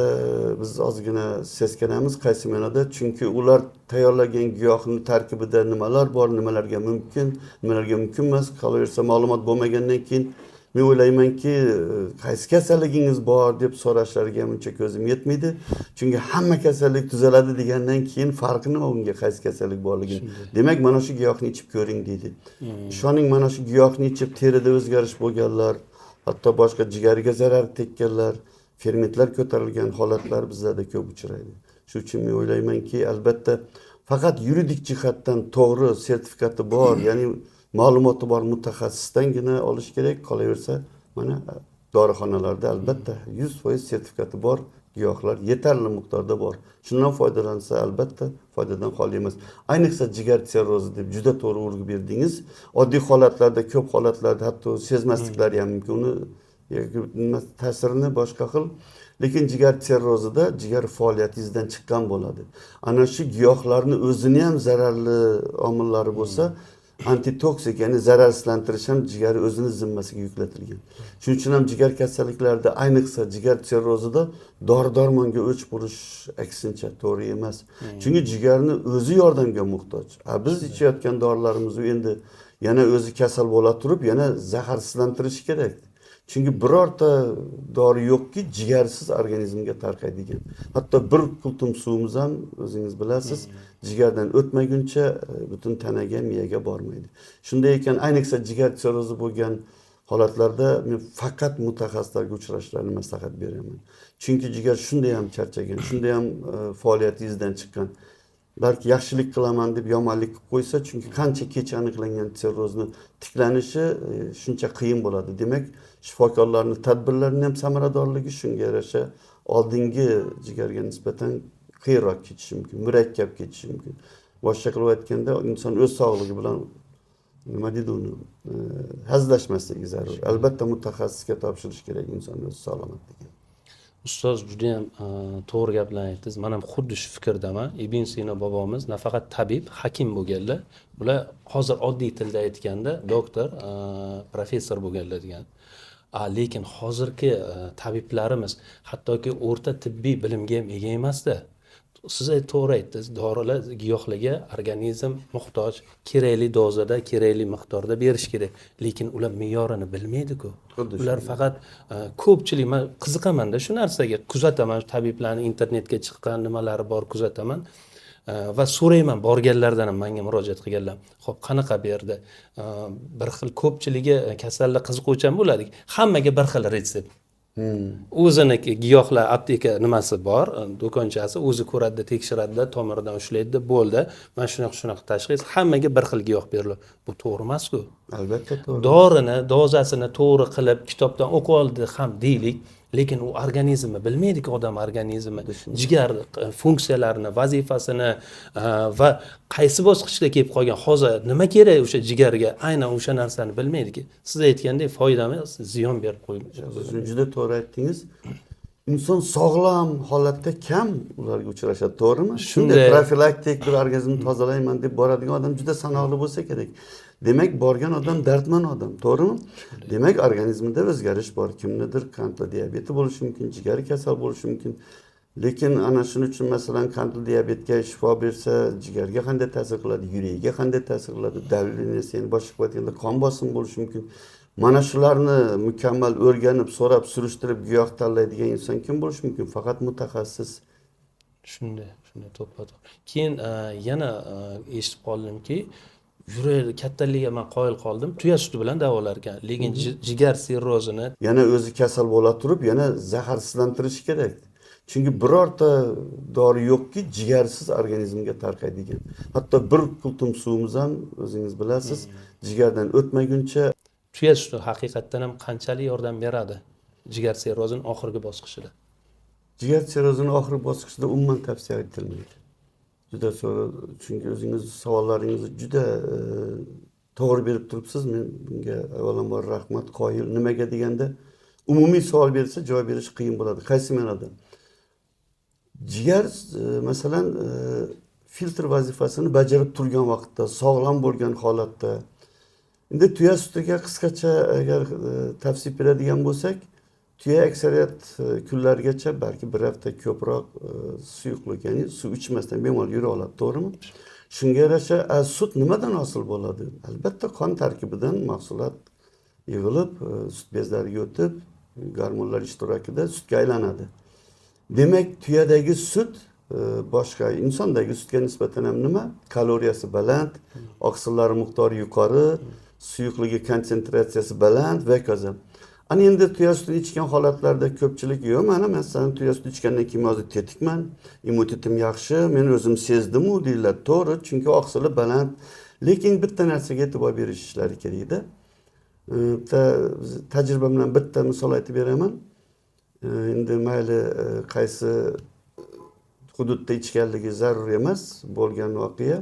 biz ozgina seskanamiz. Qaysi ma'noda? Chunki ular tayyorlagan giyohning tarkibida nimalar bor, nimalarga mumkin, nimalarga mumkin emas, qolaversa ma'lumot bo'lmagandan keyin men o'ylaymanki, qaysi kasalligingiz bor deb so'rashlariga uncha ko'zim yetmaydi. Chunki hamma kasallik tuzaladi degandan keyin farqi nima unga qaysi kasallik borligini? Demak, mana shu giyohni ichib ko'ring deydi. Ishoning, mana shu giyohni ichib terida o'zgarish bo'lganlar, hatto boshqa jigariga zarar tekkanlar, fermentlar ko'tarilgan holatlar bizlarda ko'p uchraydi. Shuning uchun men o'ylaymanki, albatta faqat yuridik jihatdan to'g'ri sertifikati bor, ya'ni ma'lumoti bor mutaxassisdangina olish kerak. Qolaversa, mana dorixonalarda albatta 100% sertifikati bor giyohlar yetarli miqdorda bor. Shundan foydalansa albatta foydadan xoli emas. Ayniqsa jigar sirrozi deb juda to'g'ri urg'u berdingiz. Oddiy holatlarda, ko'p holatlarda hatto sezmasliklari ham mumkin. Uni ta'sirini boshqa xil. Lekin jigar sirrozida jigar faoliyati izdan chiqqan bo'ladi. Ana shu giyohlarni o'zini ham zararli omillari bo'lsa, antitoksik, ya'ni zararsizlantirish ham jigar o'zini zimmasiga yuklatilgan. Shuning uchun ham jigar kasalliklarida, ayniqsa jigar sirrozida dori-darmonga o'ch bo'lish aksincha to'g'ri emas. Chunki jigarni o'zi yordamga muhtoj. Biz ichayotgan dorilarimiz endi yana o'zi kasal bo'la turib, yana zararsizlantirishi kerak. Chunki birorta dori yo'qki jigarsiz organizmga tarqaydigan. Hatto bir qultum suvimiz ham o'zingiz bilasiz, jigardan o'tmaguncha butun tanaga, miyaga bormaydi. Shunday ekan, ayniqsa jigar sirrozi bo'lgan holatlarda men faqat mutaxassislarga uchrashlarini maslahat beraman. Chunki jigar shunday ham charchagan, shunday ham faoliyati izdan chiqqan. Balki yaxshilik qilaman deb yomonlik qilib qo'ysa, chunki qancha kech aniqlangan sirrozni tiklanishi shuncha qiyin bo'ladi. Demak, shifokorlarning tadbirlarining ham samaradorligi shunga yarasha oldingi jigarga nisbatan qiyinroq kechishi mumkin, murakkab kechishi mumkin. Boshqa qilib aytganda, inson o'z sog'ligi bilan nima deydi uni hazillashmasligi zarur. Albatta mutaxassisga topshirish kerak inson o'z salomatligini. Ustoz juda ham to'g'ri gaplarni aytdingiz. Men ham xuddi shu fikrdaman. Ibn Sino bobomiz nafaqat tabib, hakim bo'lganlar. Ular hozir oddiy tilda aytganda doktor, professor bo'lganlar degan. Lekin hozirgi tabiblarimiz hattoki o'rta tibbiy bilimga ham ega emasda. Siz to'g'ri aytdingiz. Dorilar giyohlarga organizm muhtoj, kerakli dozada, kerakli miqdorda berish kerak. Lekin ular me'yorini bilmaydi-ku. Ular faqat ko'pchilik, men qiziqaman-da shu narsaga, kuzataman, tabiblarning internetga chiqqan nimalari bor kuzataman. Va so'rayman borganlardan ham menga murojaat qilganlar. Xo'p, qanaqa bu yerda bir xil ko'pchiligi kasallik qiziquvchan bo'ladi. Hammaga bir xil retsept. O'zini giyohlar apteka nimasi bor, do'konchasi o'zi ko'radi, tekshiradi, tomiridan ushlaydi, bo'ldi. Mana shunaqa tashxis, hammaga bir xil giyoh beriladi. Bu to'g'ri emas-ku. Albatta to'g'ri. Dorini, dozasini to'g'ri qilib kitobdan o'qib oldi ham deylik, lekin u organizmni bilmaydi-ku, odam organizmi, jigar funksiyalarini, vazifasini va qaysi bosqichda kelib qolgan, hozir nima kerak o'sha jigarga, aynan o'sha narsani bilmaydi-ki. Siz aytgandek foyda emas, ziyon berib qo'ymaydi. Siz juda to'g'ri aytdingiz. Inson sog'lom holatda kam ularga uchrashadi, to'g'rimi? Shunday profilaktik bir organizmni tozalayman deb boradigan odam juda sanoqli bo'lsa kerak. Demak, borgan odam dardman odam, to'g'rimi? Demak, organizmida o'zgarish bor. Kimnidir qandli diabeti bo'lishi mumkin, jigar kasal bo'lishi mumkin. Lekin ana shuning uchun masalan qandli diabetga shifo bersa, jigarga qanday ta'sir qiladi, yuragiga qanday ta'sir qiladi, давлениесі, boshqa aytganda qon bosimi bo'lishi mumkin. Mana shularni mukammal o'rganib, so'rab, surishtirib giyoh tanlaydigan inson kim bo'lishi mumkin? Faqat mutaxassis. Shunday to'ppa-to'g'ri. Keyin yana eshitib qoldimki, yurak kattaligiga men qoyil qoldim. Tuya suti bilan davolar ekan. Lekin jigar sirrozini Yana o'zi kasal bo'la turib, yana zaharsizlantirish kerak. Chunki birorta dori yo'qki, jigarsiz organizmga tarqaydigan. Hatto bir qultum suvimiz ham o'zingiz bilasiz, jigardan o'tmaguncha tuya suti haqiqatdan ham qanchalik yordam beradi jigar sirrozining oxirgi bosqichida? jigar sirrozining oxirgi bosqichida umuman tavsiya etilmaydi. Juda so'ra, chunki o'zingiz savollaringizni juda to'g'ri berib turibsiz. Men bunga avvalambor rahmat qoyil. Nimaga deganda, umumiy savol bersa javob berish qiyin bo'ladi. Qaysi ma'noda? Jigar masalan filtr vazifasini bajarib turgan vaqtda, sog'lom bo'lgan holatda, endi tuya sutiga qisqacha agar tavsiya beradigan bo'lsak, tuya aksariyat kunlargacha, balki bir hafta ko'proq suyuqlik, ya'ni suv ichmasdan bemalol yura oladi, to'g'rimi? Shunga yarasha sut nimadan hosil bo'ladi? Albatta qon tarkibidan mahsulot yig'ilib, sut bezlariga o'tib, gormonlar ishtirokida sutga aylanadi. Demak, tuyadagi sut boshqa insondagi sutga nisbatan ham nima? Kaloriyasi baland, oqsillari miqdori yuqori, suyuqligi konsentratsiyasi baland va hokazo. Ana endi tuya sutini ichgan holatlarda ko'pchilik yo'q, mana masalan tuya suti ichgandan keyin hozir tetikman, immunitetim yaxshi, men o'zim sezdim-u deyiladi. To'g'ri, chunki oqsili baland. Lekin bitta narsaga e'tibor berishlari kerak-da. Tajriba bilan bitta misol aytib beraman. Endi mayli qaysi hududda ichganligi zarur emas, bo'lgan voqea.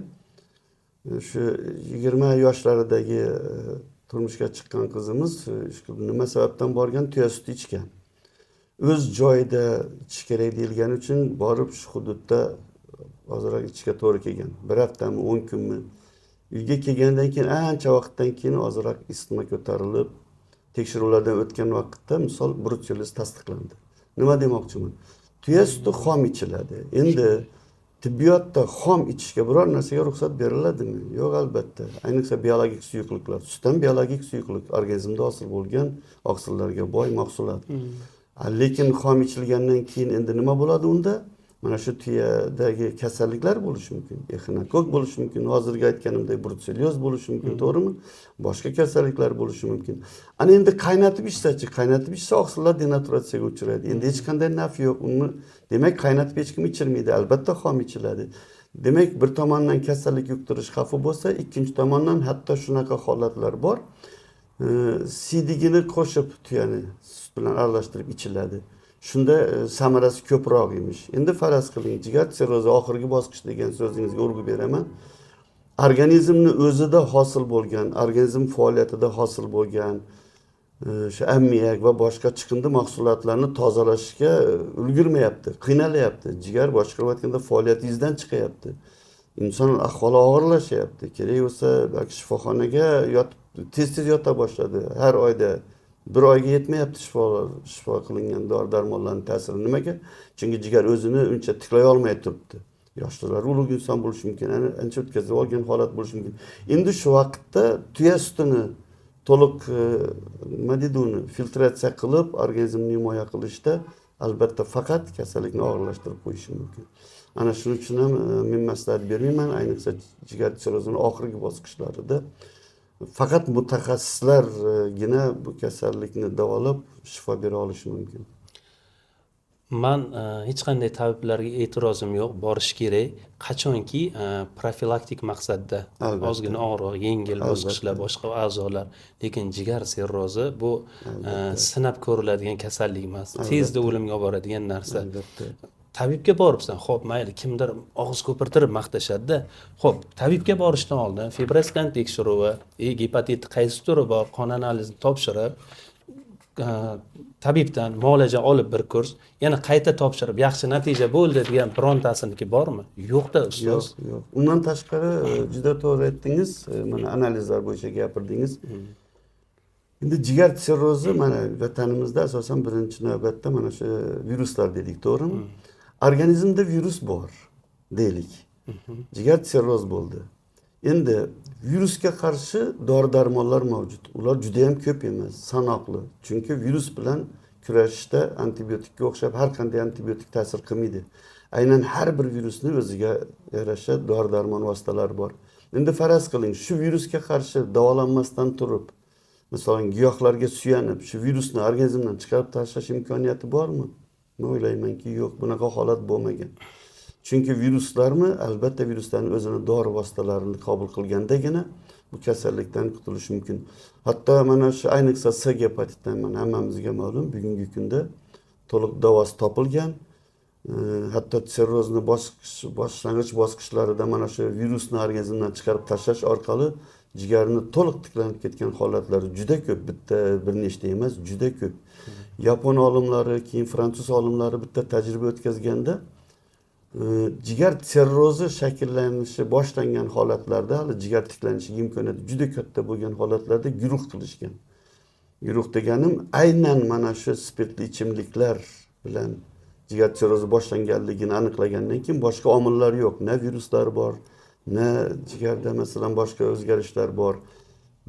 Shu 20 yoshlaridagi turmushga chiqqan qizimiz nima sababdan borgan, tuya suti ichgan. O'z joyida ichish kerak deyilgani uchun borib shu hududda ozroq ichishga to'g'ri kelgan. Bir haftami, 10 kunmi? Uyga kelgandan keyin ancha vaqtdan keyin ozroq isitma ko'tarilib, tekshiruvlardan o'tgan vaqtda misol bruselloz tasdiqlandi. Nima demoqchiman? Tuya suti xom ichiladi. Endi tibbiyotda xom ichishga biror narsaga ruxsat beriladimi? Yo'q, albatta. Ayniqsa biologik suyuqliklar. Sutdan biologik suyuqlik, organizmda hosil bo'lgan oqsillarga boy mahsulot. Lekin xom ichilgandan keyin endi nima bo'ladi unda? Mana shu tuyadagi kasalliklar bo'lishi mumkin. Exinokok bo'lishi mumkin. Hozirgi aytganimdek bruselloz bo'lishi mumkin, to'g'rimi? Boshqa kasalliklar bo'lishi mumkin. Ana endi qaynatib ichsa-chi, qaynatib ichsa oqsillar denaturatsiyaga uchraydi. Endi hech qanday nafi yo'q. Uni demak qaynatib hech kim ichirmaydi, albatta xom ichiladi. Demak, bir tomondan kasallik yuqtirish xavfi bo'lsa, ikkinchi tomondan hatto shunaqa holatlar bor. Siydigini qo'shib tuyani sut bilan aralashtirib ichiladi. Shunda samarasi ko'proq emish. Endi faraz qiling, jigar sirrozi oxirgi bosqich degan so'zingizga urg'u beraman. Organizmni o'zida hosil bo'lgan, organizm faoliyatida hosil bo'lgan shu ammiak va boshqa chiqindi mahsulotlarni tozalashga ulgurmayapti, qiynalyapti. Jigar boshqa aytganda faoliyati izdan chiqyapti. Inson ahvoli og'irlashyapti. Kerak bo'lsa, balki shifoxonaga tez yota boshladi. Har oyda bir oyga yetmayapti shifo qilingan dori-darmonlarning ta'siri. Nimaga? Chunki jigar o'zini uncha tiklay olmay turibdi. Yoshlar ulug' inson bo'lishi mumkin, ancha o'tkazib olgan holat bo'lishi mumkin. Endi shu vaqtda tuya sutini to'liq nima deydi uni filtratsiya qilib, organizmni himoya qilishda albatta faqat kasallikni og'irlashtirib qo'yishi mumkin. Ana shuning uchun ham men maslahat bermayman, ayniqsa jigar sirrozining oxirgi bosqichlarida faqat mutaxassislargina bu kasallikni davolab shifo bera olishi mumkin. Man hech qanday tabiblarga e'tirozim yo'q, borish kerak. Qachonki profilaktik maqsadda, ozgina og'riq, yengil bosqichlar, boshqa a'zolar. Lekin jigar sirrozi bu sinab ko'riladigan kasallik emas. Tezda o'limga olib boradigan narsa. Tabibga boribsan, xo'p, mayli, kimdir og'iz ko'pirtirib maqtashadi-da. Xo'p, tabibga borishdan oldin fibroskan tekshiruvi, gepatit qaysi turi bor, qon analizini topshirib, tabibdan muolaja olib bir kurs, yana qayta topshirib, yaxshi natija bo'ldi degan birontasiniki bormi? Yo'q-da, ustoz. Yo'q. Undan tashqari juda to'g'ri aytdingiz, mana analizlar bo'yicha gapirdingiz. Endi jigar sirrozi mana vatanimizda asosan birinchi navbatda mana shu viruslar dedik, to'g'rimi? Organizmda virus bor, deylik. Jigar sirroz bo'ldi. Endi virusga qarshi dori-darmonlar mavjud. Ular juda ham ko'p emas, sanoqli. Chunki virus bilan kurashishda antibiotikka o'xshab har qanday antibiotik ta'sir qilmaydi. aynan har bir virusni o'ziga yarasha dori darmon vositalari bor. Endi faraz qiling, shu virusga qarshi davolanmasdan turib, masalan, giyohlarga suyanib, shu virusni organizmdan chiqarib tashlash imkoniyati bormi? Men o'ylaymanki, yo'q, bunaqa holat bo'lmagan. Chunki viruslarmi, albatta viruslarning o'zini dori vositalarini qabul qilgandagina bu kasallikdan qutulish mumkin. Hatto mana shu ayniqsa S gepatitdan hammamizga ma'lum, bugungi kunda to'liq davosi topilgan. Hatto sirrozni boshlang'ich bosqichlarida mana shu virusni organizmdan chiqarib tashlash orqali jigarni to'liq tiklanib ketgan holatlari juda ko'p, bitta bir nechta emas, juda ko'p. Yapon olimlari, keyin fransuz olimlari bitta tajriba o'tkazganda jigar sirrozi shakllanishi boshlangan holatlarda, hali jigar tiklanishiga imkoniyati juda katta bo'lgan holatlarda guruh qilishgan. Guruh deganim aynan mana shu spirtli ichimliklar bilan jigar sirrozi boshlanganligini aniqlagandan keyin boshqa omillar yo'q. Na viruslar bor, na jigarda masalan boshqa o'zgarishlar bor.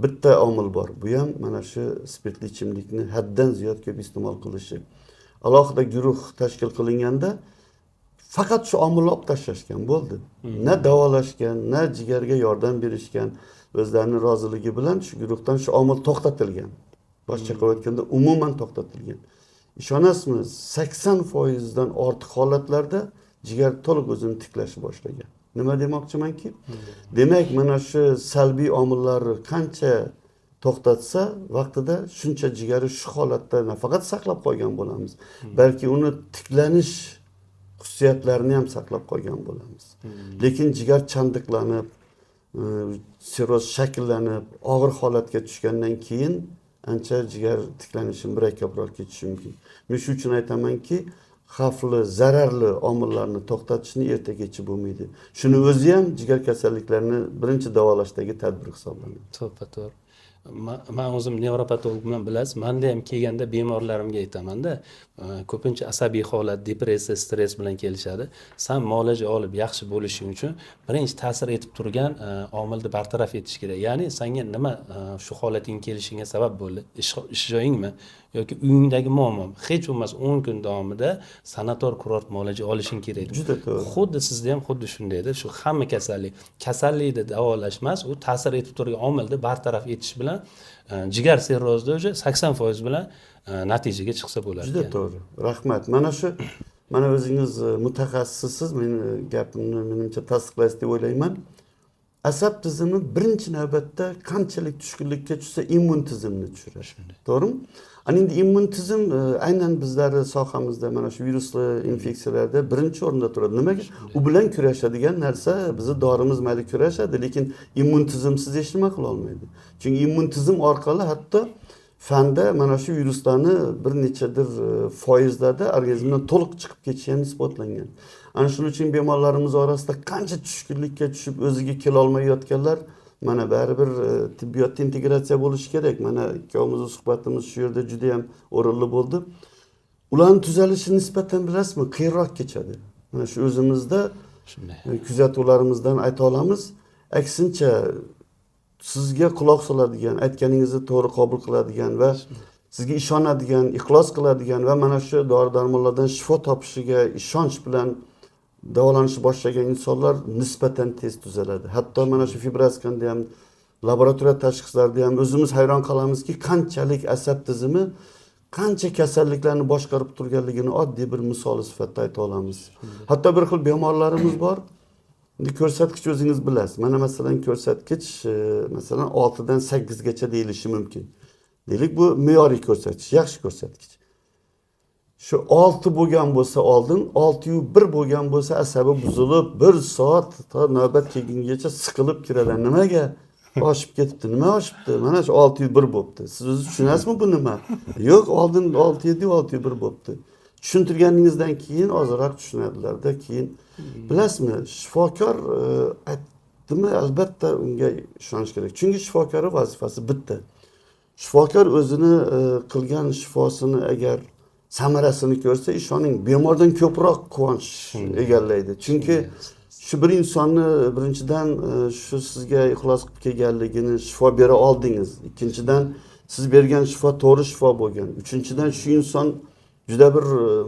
Bitta omil bor. Bu ham mana shu spirtli ichimlikni haddan ziyod ko'p iste'mol qilishi. Alohida guruh tashkil qilinganda faqat shu omilni olib tashlashgan bo'ldi. Na davolashgan, na jigarga yordam berishgan. O'zlarining roziligi bilan shu guruhdan shu omil to'xtatilgan. Boshqa qilib aytganda umuman to'xtatilgan. Ishonasizmi, 80% dan ortiq holatlarda jigar to'liq o'zini tiklashni boshlagan. Nima demoqchimanki? Demak, mana shu salbiy omillarni qancha to'xtatsa, vaqtida shuncha jigari shu holatda nafaqat saqlab qolgan bo'lamiz, balki uni tiklanish xususiyatlarini ham saqlab qolgan bo'lamiz. Lekin jigar chandiqlanib, sirroz shakllanib, og'ir holatga tushgandan keyin ancha jigar tiklanishi murakkabroq kechishi mumkin. Men shu uchun aytamanki, xavfli, zararli omillarni to'xtatishni erta kechib bo'lmaydi. Shuni o'zi ham jigar kasalliklarini birinchi davolashdagi tadbir hisoblanadi. To'g'ri. Men o'zim nevropatologman, bilasiz. Menda ham kelganda bemorlarimga aytaman-da, ko'pincha asabiy holat, depressiya, stress bilan kelishadi. Sen muolaja olib yaxshi bo'lishing uchun birinchi ta'sir etib turgan omilni bartaraf etish kerak. Ya'ni senga nima shu holating kelishiga sabab bo'ldi? Ish joyingmi yoki uyingdagi muammo? Hech bo'lmasa 10 kun davomida sanator kurort muolaja olishing kerak. Juda to'g'ri. Xuddi sizda ham xuddi shundaydi. Shu hamma kasallikni davolash emas, u ta'sir etib turgan omilni bartaraf etish bilan jigar sirrozida o'zi 80% bilan natijaga chiqsa bo'ladi. Juda to'g'ri. Rahmat. Mana o'zingiz mutaxassissiz, men gapimni menimcha tasdiqlaysiz deb o'ylayman. Asab tizimi birinchi navbatda qanchalik tushkunlikka tushsa immun tizimni tushiradi. To'g'rimi? Ana endi immun tizim aynan bizlarning sohamizda mana shu virusli infeksiyalarda birinchi o'rinda turadi. Nimaga? U bilan kurashadigan narsa bizni dorimiz mayli kurashadi, lekin immun tizimsiz hech nima qila olmaydi. Chunki immun tizim orqali hatto fanda mana shu viruslarni bir nechadir foizlarda organizmdan to'liq chiqib ketishi ham isbotlangan. Ana shuning uchun bemorlarimiz orasida qancha tushkunlikka tushib o'ziga kela olmayotganlar, mana baribir tibbiyotda integratsiya bo'lishi kerak. Mana ikkovimizning suhbatimiz shu yerda juda ham o'rinli bo'ldi. Ularning tuzalishi nisbatan bilasizmi, qiyinroq kechadi. Mana shu o'zimizda kuzatuvlarimizdan ayta olamiz. Aksincha sizga quloq soladigan, aytganingizni to'g'ri qabul qiladigan va sizga ishonadigan, ixlos qiladigan va mana shu dori-darmonlardan shifo topishiga ishonch bilan davolanishni boshlagan insonlar nisbatan tez tuzaladi. Hatto mana shu fibroskanda ham, laboratoriya tashxislarida ham o'zimiz hayron qolamizki, qanchalik asab tizimi qancha kasalliklarni boshqarib turganligini oddiy bir misol sifatida ayta olamiz. Hatto bir xil bemorlarimiz bor. Endi ko'rsatkich o'zingiz bilasiz. Mana masalan ko'rsatkich masalan 6 dan 8 gacha deyilishi mumkin. Deylik, bu me'yoriy ko'rsatkich, yaxshi ko'rsatkich. Shu 6 bo'lgan bo'lsa oldin, 6.1 bo'lgan bo'lsa asabi buzilib, 1 soat to navbat kelgungacha siqilib kiradi. Nimaga? Oshib ketibdi. Nima oshibdi? Mana shu 6.1 bo'libdi. Siz o'zingiz tushunasizmi bu nima? Yo'q, oldin 6.7, 6.1 bo'libdi. Tushuntirganingizdan keyin ozroq tushunadilarda, keyin bilasizmi, shifokor aytdimi, albatta unga ishonish kerak. Chunki shifokorning vazifasi bitta. Shifokor o'zini qilgan shifosini agar samarasini ko'rsa, ishoning, bemordan ko'proq quvonch egallaydi. Chunki shu bir insonni birinchidan shu sizga ixlos qilib kelganligini shifo bera oldingiz. Ikkinchidan siz bergan shifo to'g'ri shifo bo'lgan. Uchinchidan shu inson juda bir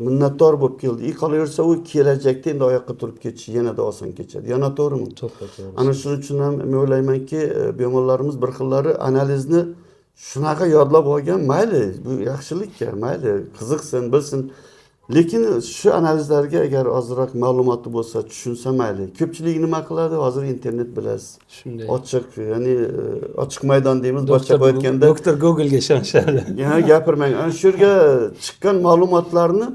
minnatdor bo'lib keldi. Qolaversa u kelajakda endi oyoqqa turib ketishi yanada oson kechadi. Yana to'g'rimi? To'g'ri. Ana shuning uchun ham men o'ylaymanki, bemorlarimiz bir xillari analizni shunaqa yodlab olgan, mayli, bu yaxshilikka, mayli, qiziqsin, bilsin. Lekin shu analizlarga agar ozroq ma'lumoti bo'lsa, tushunsa mayli. Ko'pchilik nima qiladi? Hozir internet bilasiz. Shunday. Ochiq, ya'ni ochiq maydon deymiz, boshqa aytganda. Doktor Google'ga ishonishadi. Yana gapirmang. Ana shu yerga chiqqan ma'lumotlarni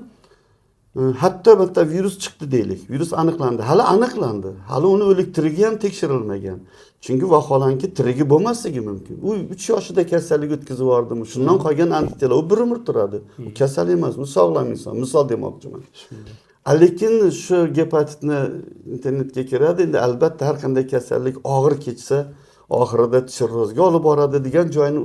hatto bitta virus chiqdi deylik. Virus aniqlandi. Hali aniqlandi. Hali uni o'liktirigi ham tekshirilmagan. Chunki vaholanki tirigi bo'lmasligi mumkin. U 3 yoshida kasallik o'tkazib yubordimi? Shundan qolgan antitela u bir umr turadi. U kasal emas, u sog'lom inson. Misol demoqchiman. Lekin shu gepatitni internetga kiradi. Endi albatta har qanday kasallik og'ir kechsa, oxirida chirrozga olib boradi degan joyini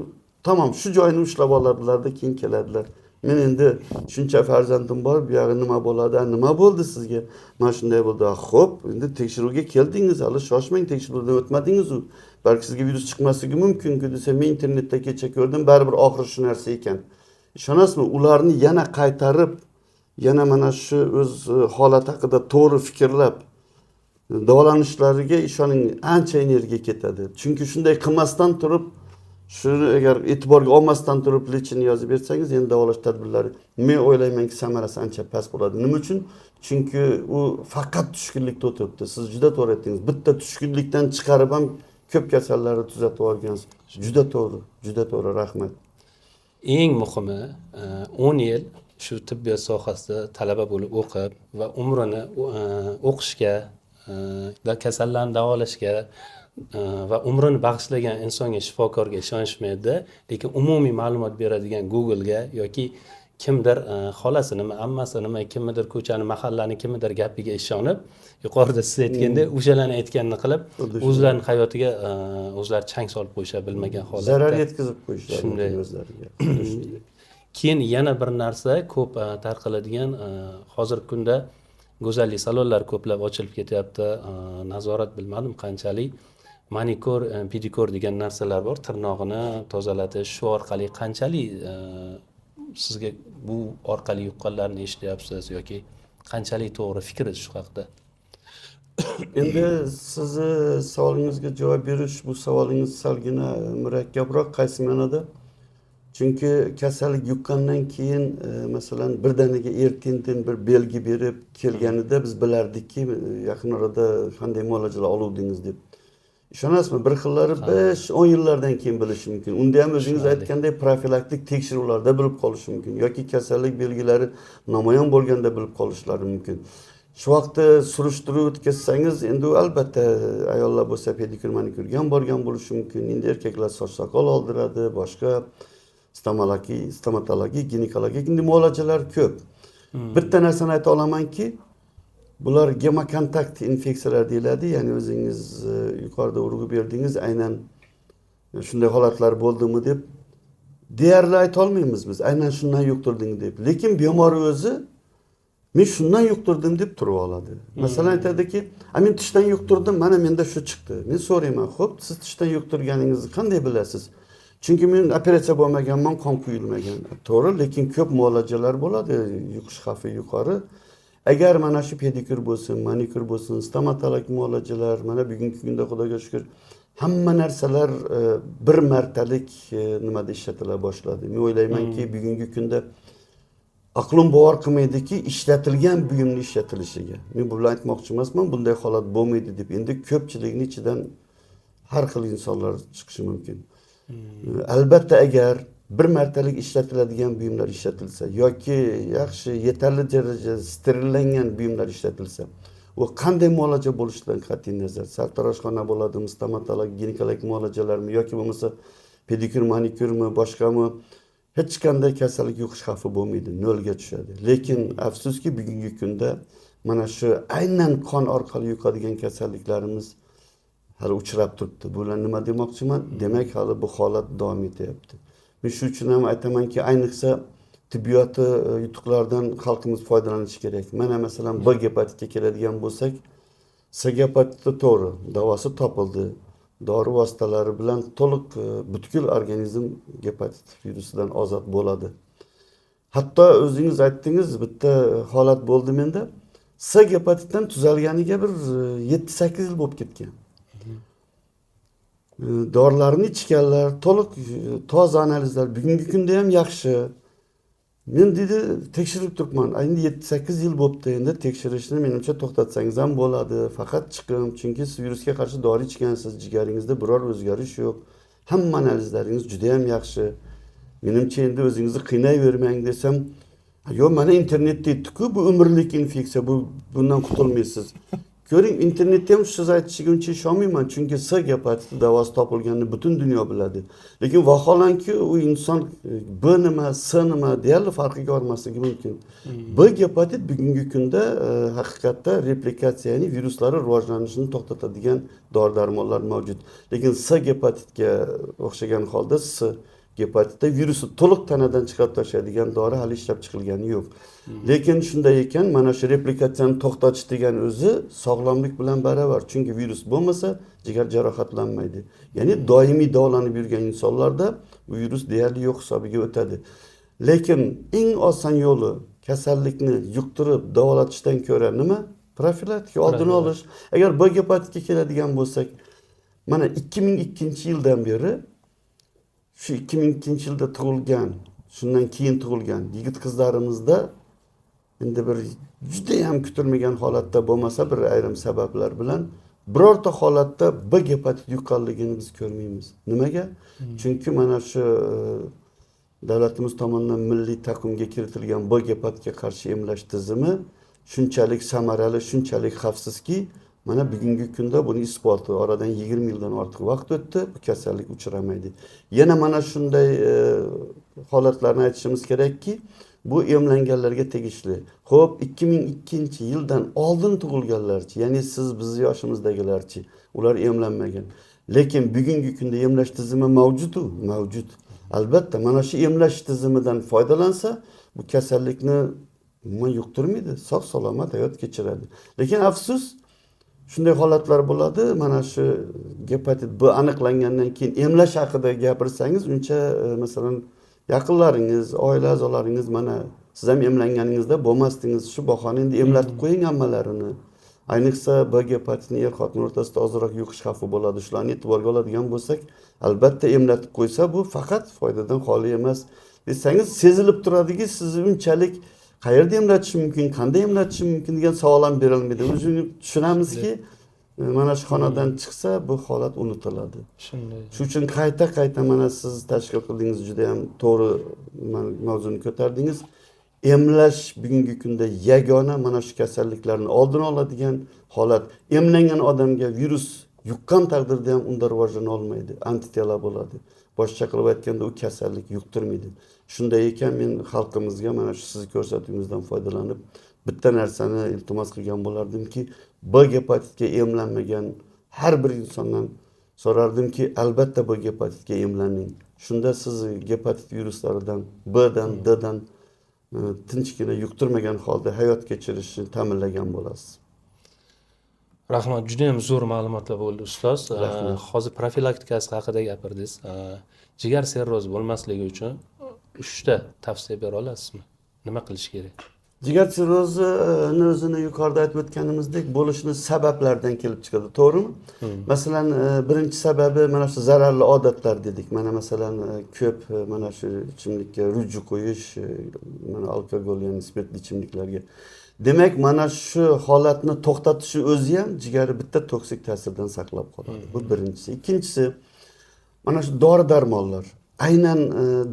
tamom shu joyini ushlab oladilar-da, keyin keladilar. Men endi shuncha farzandim bor, bu yog'i nima bo'ladi? Nima bo'ldi sizga? Mana shunday bo'ldi. Xo'p, endi tekshiruvga keldingiz, hali shoshmang, tekshiruvdan o'tmadingiz-ku. Balki sizga virus chiqmasligi mumkin-ku desa, men internetda kecha ko'rdim, baribir oxiri shu narsa ekan. Ishonasizmi? Ularni yana qaytarib, yana mana shu o'z holat haqida to'g'ri fikrlab davolanishlariga ishoning ancha energiya ketadi. Chunki shunday qilmasdan turib, shuni agar e'tiborga olmasdan turib lechini yozib bersangiz, endi davolash tadbirlari men o'ylaymanki samarasi ancha past bo'ladi. Nima uchun? Chunki u faqat tushkunlikda o'tiribdi. Siz juda to'g'ri aytdingiz. Bitta tushkunlikdan chiqarib ham ko'p kasallarni tuzatib olgansiz. Juda to'g'ri, rahmat. Eng muhimi 10 yil shu tibbiyot sohasida talaba bo'lib o'qib va umrini o'qishga, kasallarni davolashga va umrini bag'ishlagan insonga, shifokorga ishonishmaydi, lekin umumiy ma'lumot beradigan Google'ga yoki kimdir xolasi nima, ammasi nima, kimdir ko'chani, mahallani kimdir gapiga ishonib, yuqorida siz aytgandek o'shalarni aytganini qilib, o'zlarining hayotiga o'zlari chang solib qo'yishadi bilmagan holatda. Zarar yetkazib qo'yishadi Shunday. o'zlariga. Keyin yana bir narsa ko'p tarqaladigan hozirgi kunda go'zallik salonlari ko'plab ochilib ketyapti. Nazorat bilmadim qanchalik. Manikur, pedikur degan narsalar bor. Tirnog'ini tozalatish, shu orqali qanchalik sizga bu orqali yuqqanlarni eshityapsiz yoki qanchalik to'g'ri fikringiz shu haqida? Endi sizni savolingizga javob berish, bu savolingiz salgina murakkabroq qaysi ma'noda? Chunki kasallik yuqqandan keyin masalan birdaniga erkin bir belgi berib kelganida biz bilardikki yaqin orada qanday muolajalar oluvdingiz deb. Ishonasizmi? Bir xillari 5-10 yillardan keyin bilish mumkin. Unda ham o'zingiz aytgandek profilaktik tekshiruvlarda bilib qolish mumkin yoki kasallik belgilari namoyon bo'lganda bilib qolishlari mumkin. Shu vaqtda surishtiruv o'tkazsangiz, endi u albatta ayollar bo'lsa pedikur manikurga ham borgan bo'lishi mumkin. Endi erkaklar soch soqol oldiradi, boshqa stomatologik, ginekologik muolajalar ko'p. Bitta narsani ayta olamanki, bular gemokontakt infeksiyalar deyiladi. Ya'ni o'zingiz yuqorida urg'u berdingiz, aynan shunday holatlar bo'ldimi deb deyarli ayta olmaymiz biz. Aynan shundan yuqtirding deb. Lekin bemor o'zi men shundan yuqtirdim deb turib oladi. Masalan aytadiki, "Men tishdan yuqtirdim, mana menda shu chiqdi." Men so'rayman, "Xo'p, siz tishdan yuqtirganingizni qanday bilasiz?" Chunki men operatsiya bo'lmaganman, qon quyilmagan. To'g'ri, lekin ko'p muolajalar bo'ladi, yuqish xavfi yuqori. Agar mana shu pedikur bo'lsin, manikur bo'lsin, stomatologik muolajalar, mana bugungi kunda Xudoga shukr, hamma narsalar bir martalik nimada ishlatila boshladi. Men o'ylaymanki, bugungi kunda aqlim bovar qilmaydiki, ishlatilgan buyumni ishlatilishiga. Men bu bilan aytmoqchi emasman, bunday holat bo'lmaydi deb. Endi ko'pchilikning ichidan har xil insonlar chiqishi mumkin. Albatta agar bir martalik ishlatiladigan buyumlar ishlatilsa yoki yaxshi yetarli darajada sterillangan buyumlar ishlatilsa, u qanday muolaja bo'lishidan qat'iy nazar, sartaroshxona bo'ladimi, stomatologik, ginekologik muolajalarmi yoki bo'lmasa pedikur, manikurmi, boshqami, hech qanday kasallik yuqish xavfi bo'lmaydi, nolga tushadi. Lekin afsuski bugungi kunda mana shu aynan qon orqali yuqadigan kasalliklarimiz hali uchrab turibdi. Bu bilan nima demoqchiman? Demak, hali bu holat davom etyapti. Men shu uchun ham aytamanki, ayniqsa tibbiyoti yutuqlardan xalqimiz foydalanishi kerak. Mana masalan B gepatitga keladigan bo'lsak, C gepatiti to'g'ri, davosi topildi. Dori vositalari bilan to'liq butkul organizm gepatit virusidan ozod bo'ladi. Hatto o'zingiz aytdingiz, bitta holat bo'ldi menda. S gepatitdan tuzalganiga bir 7-8 yil bo'lib ketgan. Dorilarni ichganlar, to'liq toza analizlar, bugungi kunda ham yaxshi. Men dedi tekshirib turibman. Endi 7-8 yil bo'libdi. Endi tekshirishni menimcha to'xtatsangiz ham bo'ladi. Faqat chiqim, chunki siz virusga qarshi dori ichgansiz, jigaringizda biror o'zgarish yo'q. Hamma analizlaringiz juda ham yaxshi. Menimcha endi o'zingizni qiynayvermang desam, yo'q, mana internetda aytdi-ku, bu umrlik infeksiya, bundan qutulmaysiz. Ko'ring, internetda ham siz aytishingizni ishonmayman, chunki S gepatiti davosi topilganini butun dunyo biladi. Lekin vaholanki u inson B nima, S nima deyarli farqiga bormasligi mumkin. B gepatit bugungi kunda haqiqatda replikatsiya, ya'ni viruslar rivojlanishini to'xtatadigan dori-darmonlar mavjud. Lekin S gepatitga o'xshagan holda S gepatitda virusni to'liq tanadan chiqarib tashlaydigan dori hali ishlab chiqilgani yo'q. Lekin shunday ekan, mana shu replikatsiyani to'xtatish degan o'zi sog'lomlik bilan barobar. Chunki virus bo'lmasa, jigar jarohatlanmaydi. Ya'ni doimiy davolanib yurgan insonlarda bu virus deyarli yo'q hisobiga o'tadi. Lekin eng oson yo'li kasallikni yuqtirib davolatishdan ko'ra nima? Profilaktika, oldini olish. Agar B gepatitga keladigan bo'lsak, mana 2002-yildan beri shu 2002-yilda tug'ilgan, shundan keyin tug'ilgan yigit qizlarimizda endi bir juda ham kutilmagan holatda bo'lmasa bir ayrim sabablar bilan birorta holatda B gepatit yuqqanligini biz ko'rmaymiz. Nimaga? Chunki mana shu davlatimiz tomonidan milliy taqvimga kiritilgan B gepatitga qarshi emlash tizimi shunchalik samarali, shunchalik xavfsizki, mana bugungi kunda buni isboti. Oradan 20 yildan ortiq vaqt o'tdi, bu kasallik uchramaydi. Yana mana shunday holatlarni aytishimiz kerakki, bu emlanganlarga tegishli. Xo'p, 2002-yildan oldin tug'ilganlarchi, ya'ni siz bizni yoshimizdagilarchi, ular emlanmagan. Lekin bugungi kunda emlash tizimi mavjud-ku, mavjud. Albatta, mana shu emlash tizimidan foydalansa, bu kasallikni umuman yuqtirmaydi, sog' salomat hayot kechiradi. Lekin afsus, shunday holatlar bo'ladi. Mana shu gepatit B aniqlangandan keyin emlash haqida gapirsangiz, uncha masalan yaqinlaringiz, oila a'zolaringiz mana siz ham emlanganingizda bo'lmasdingiz, shu bahona endi emlatib qo'ying hammalarini. Ayniqsa B gepatitini er-xotin o'rtasida ozroq yuqish xavfi bo'ladi. Shularni e'tiborga oladigan bo'lsak, albatta emlatib qo'ysa bu faqat foydadan xoli emas. Desangiz sezilib turadiki, sizni unchalik qayerda emlatish mumkin, qanday emlatish mumkin degan savol ham berilmaydi. O'zini tushunamizki, mana shu xonadan chiqsa bu holat unutiladi. Shunday. Shuning uchun qayta mana siz tashkil qildingiz, juda ham to'g'ri mavzuni ko'tardingiz. Emlash bugungi kunda yagona mana shu kasalliklarni oldini oladigan holat. Emlangan odamga virus yuqqan taqdirda ham unda rivojlana olmaydi, antitela bo'ladi. Boshqa qilib aytganda u kasallik yuqtirmaydi. Shunday ekan men xalqimizga mana shu siz ko'rsatuvingizdan foydalanib bitta narsani iltimos qilgan bo'lardimki, B gepatitga emlanmagan har bir insondan so'rardimki, albatta B gepatitga emlaning. Shunda siz gepatit viruslaridan, B'dan, D'dan tinchgina yuqtirmagan holda hayot kechirishni ta'minlagan bo'lasiz. Rahmat, juda ham zo'r ma'lumotlar bo'ldi ustoz. Rahmat. Hozir profilaktikasi haqida gapirdingiz. Jigar sirrozi bo'lmasligi uchun 3 ta tavsiya bera olasizmi? Nima qilish kerak? Jigar sirrozini o'zini yuqorida aytib o'tganimizdek bo'lishini sabablardan kelib chiqadi, to'g'rimi? Masalan, birinchi sababi mana shu zararli odatlar dedik. Mana masalan ko'p mana shu ichimlikka ruju qo'yish, mana alkogol, ya'ni spirtli ichimliklarga. Demak, mana shu holatni to'xtatishi o'zi ham jigarni bitta toksik ta'sirdan saqlab qoladi. Bu birinchisi. Ikkinchisi, mana shu dori-darmonlar. Aynan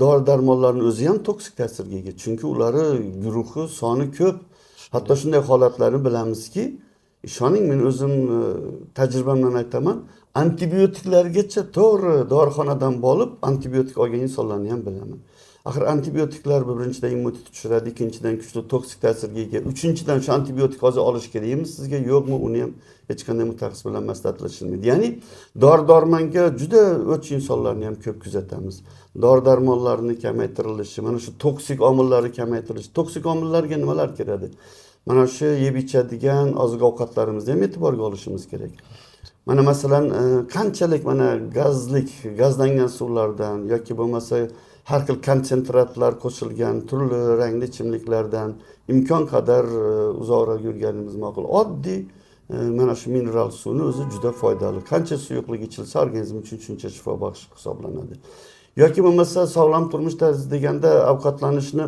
dori-darmonlarning o'zi ham toksik ta'sirga ega. Chunki ularni guruhi, soni ko'p. Hatto shunday holatlarni bilamizki, ishoning, men o'zim tajribamdan aytaman, antibiotiklargacha to'g'ri dorixonadan bo'lib antibiotik olgan insonlarni ham bilaman. Axir antibiotiklar birinchidan immunitet tushiradi, ikkinchidan kuchli toksik ta'sirga ega, uchinchidan shu antibiotik hozir olish kerakmi sizga, yo'qmi, uni ham hech qanday mutaxassis bilan maslahatlashilmaydi. Ya'ni dori-darmonga juda o'ch insonlarni ham ko'p kuzatamiz. Dori-darmonlarni kamaytirilishi, mana shu toksik omillarni kamaytirilishi. Toksik omillarga nimalar kiradi? Mana shu yeb ichadigan oziq-ovqatlarimizni ham e'tiborga olishimiz kerak. Mana masalan, qanchalik mana gazlangan suvlardan yoki bo'lmasa har xil konsentratlar qo'shilgan turli rangli ichimliklardan imkon qadar uzoqroq yurganimiz ma'qul. Oddiy mana shu mineral suvni o'zi juda foydali. Qancha suyuqlik ichilsa organizm uchun shuncha shifobaxsh hisoblanadi. Yoki bo'lmasa sog'lom turmush tarzi deganda ovqatlanishni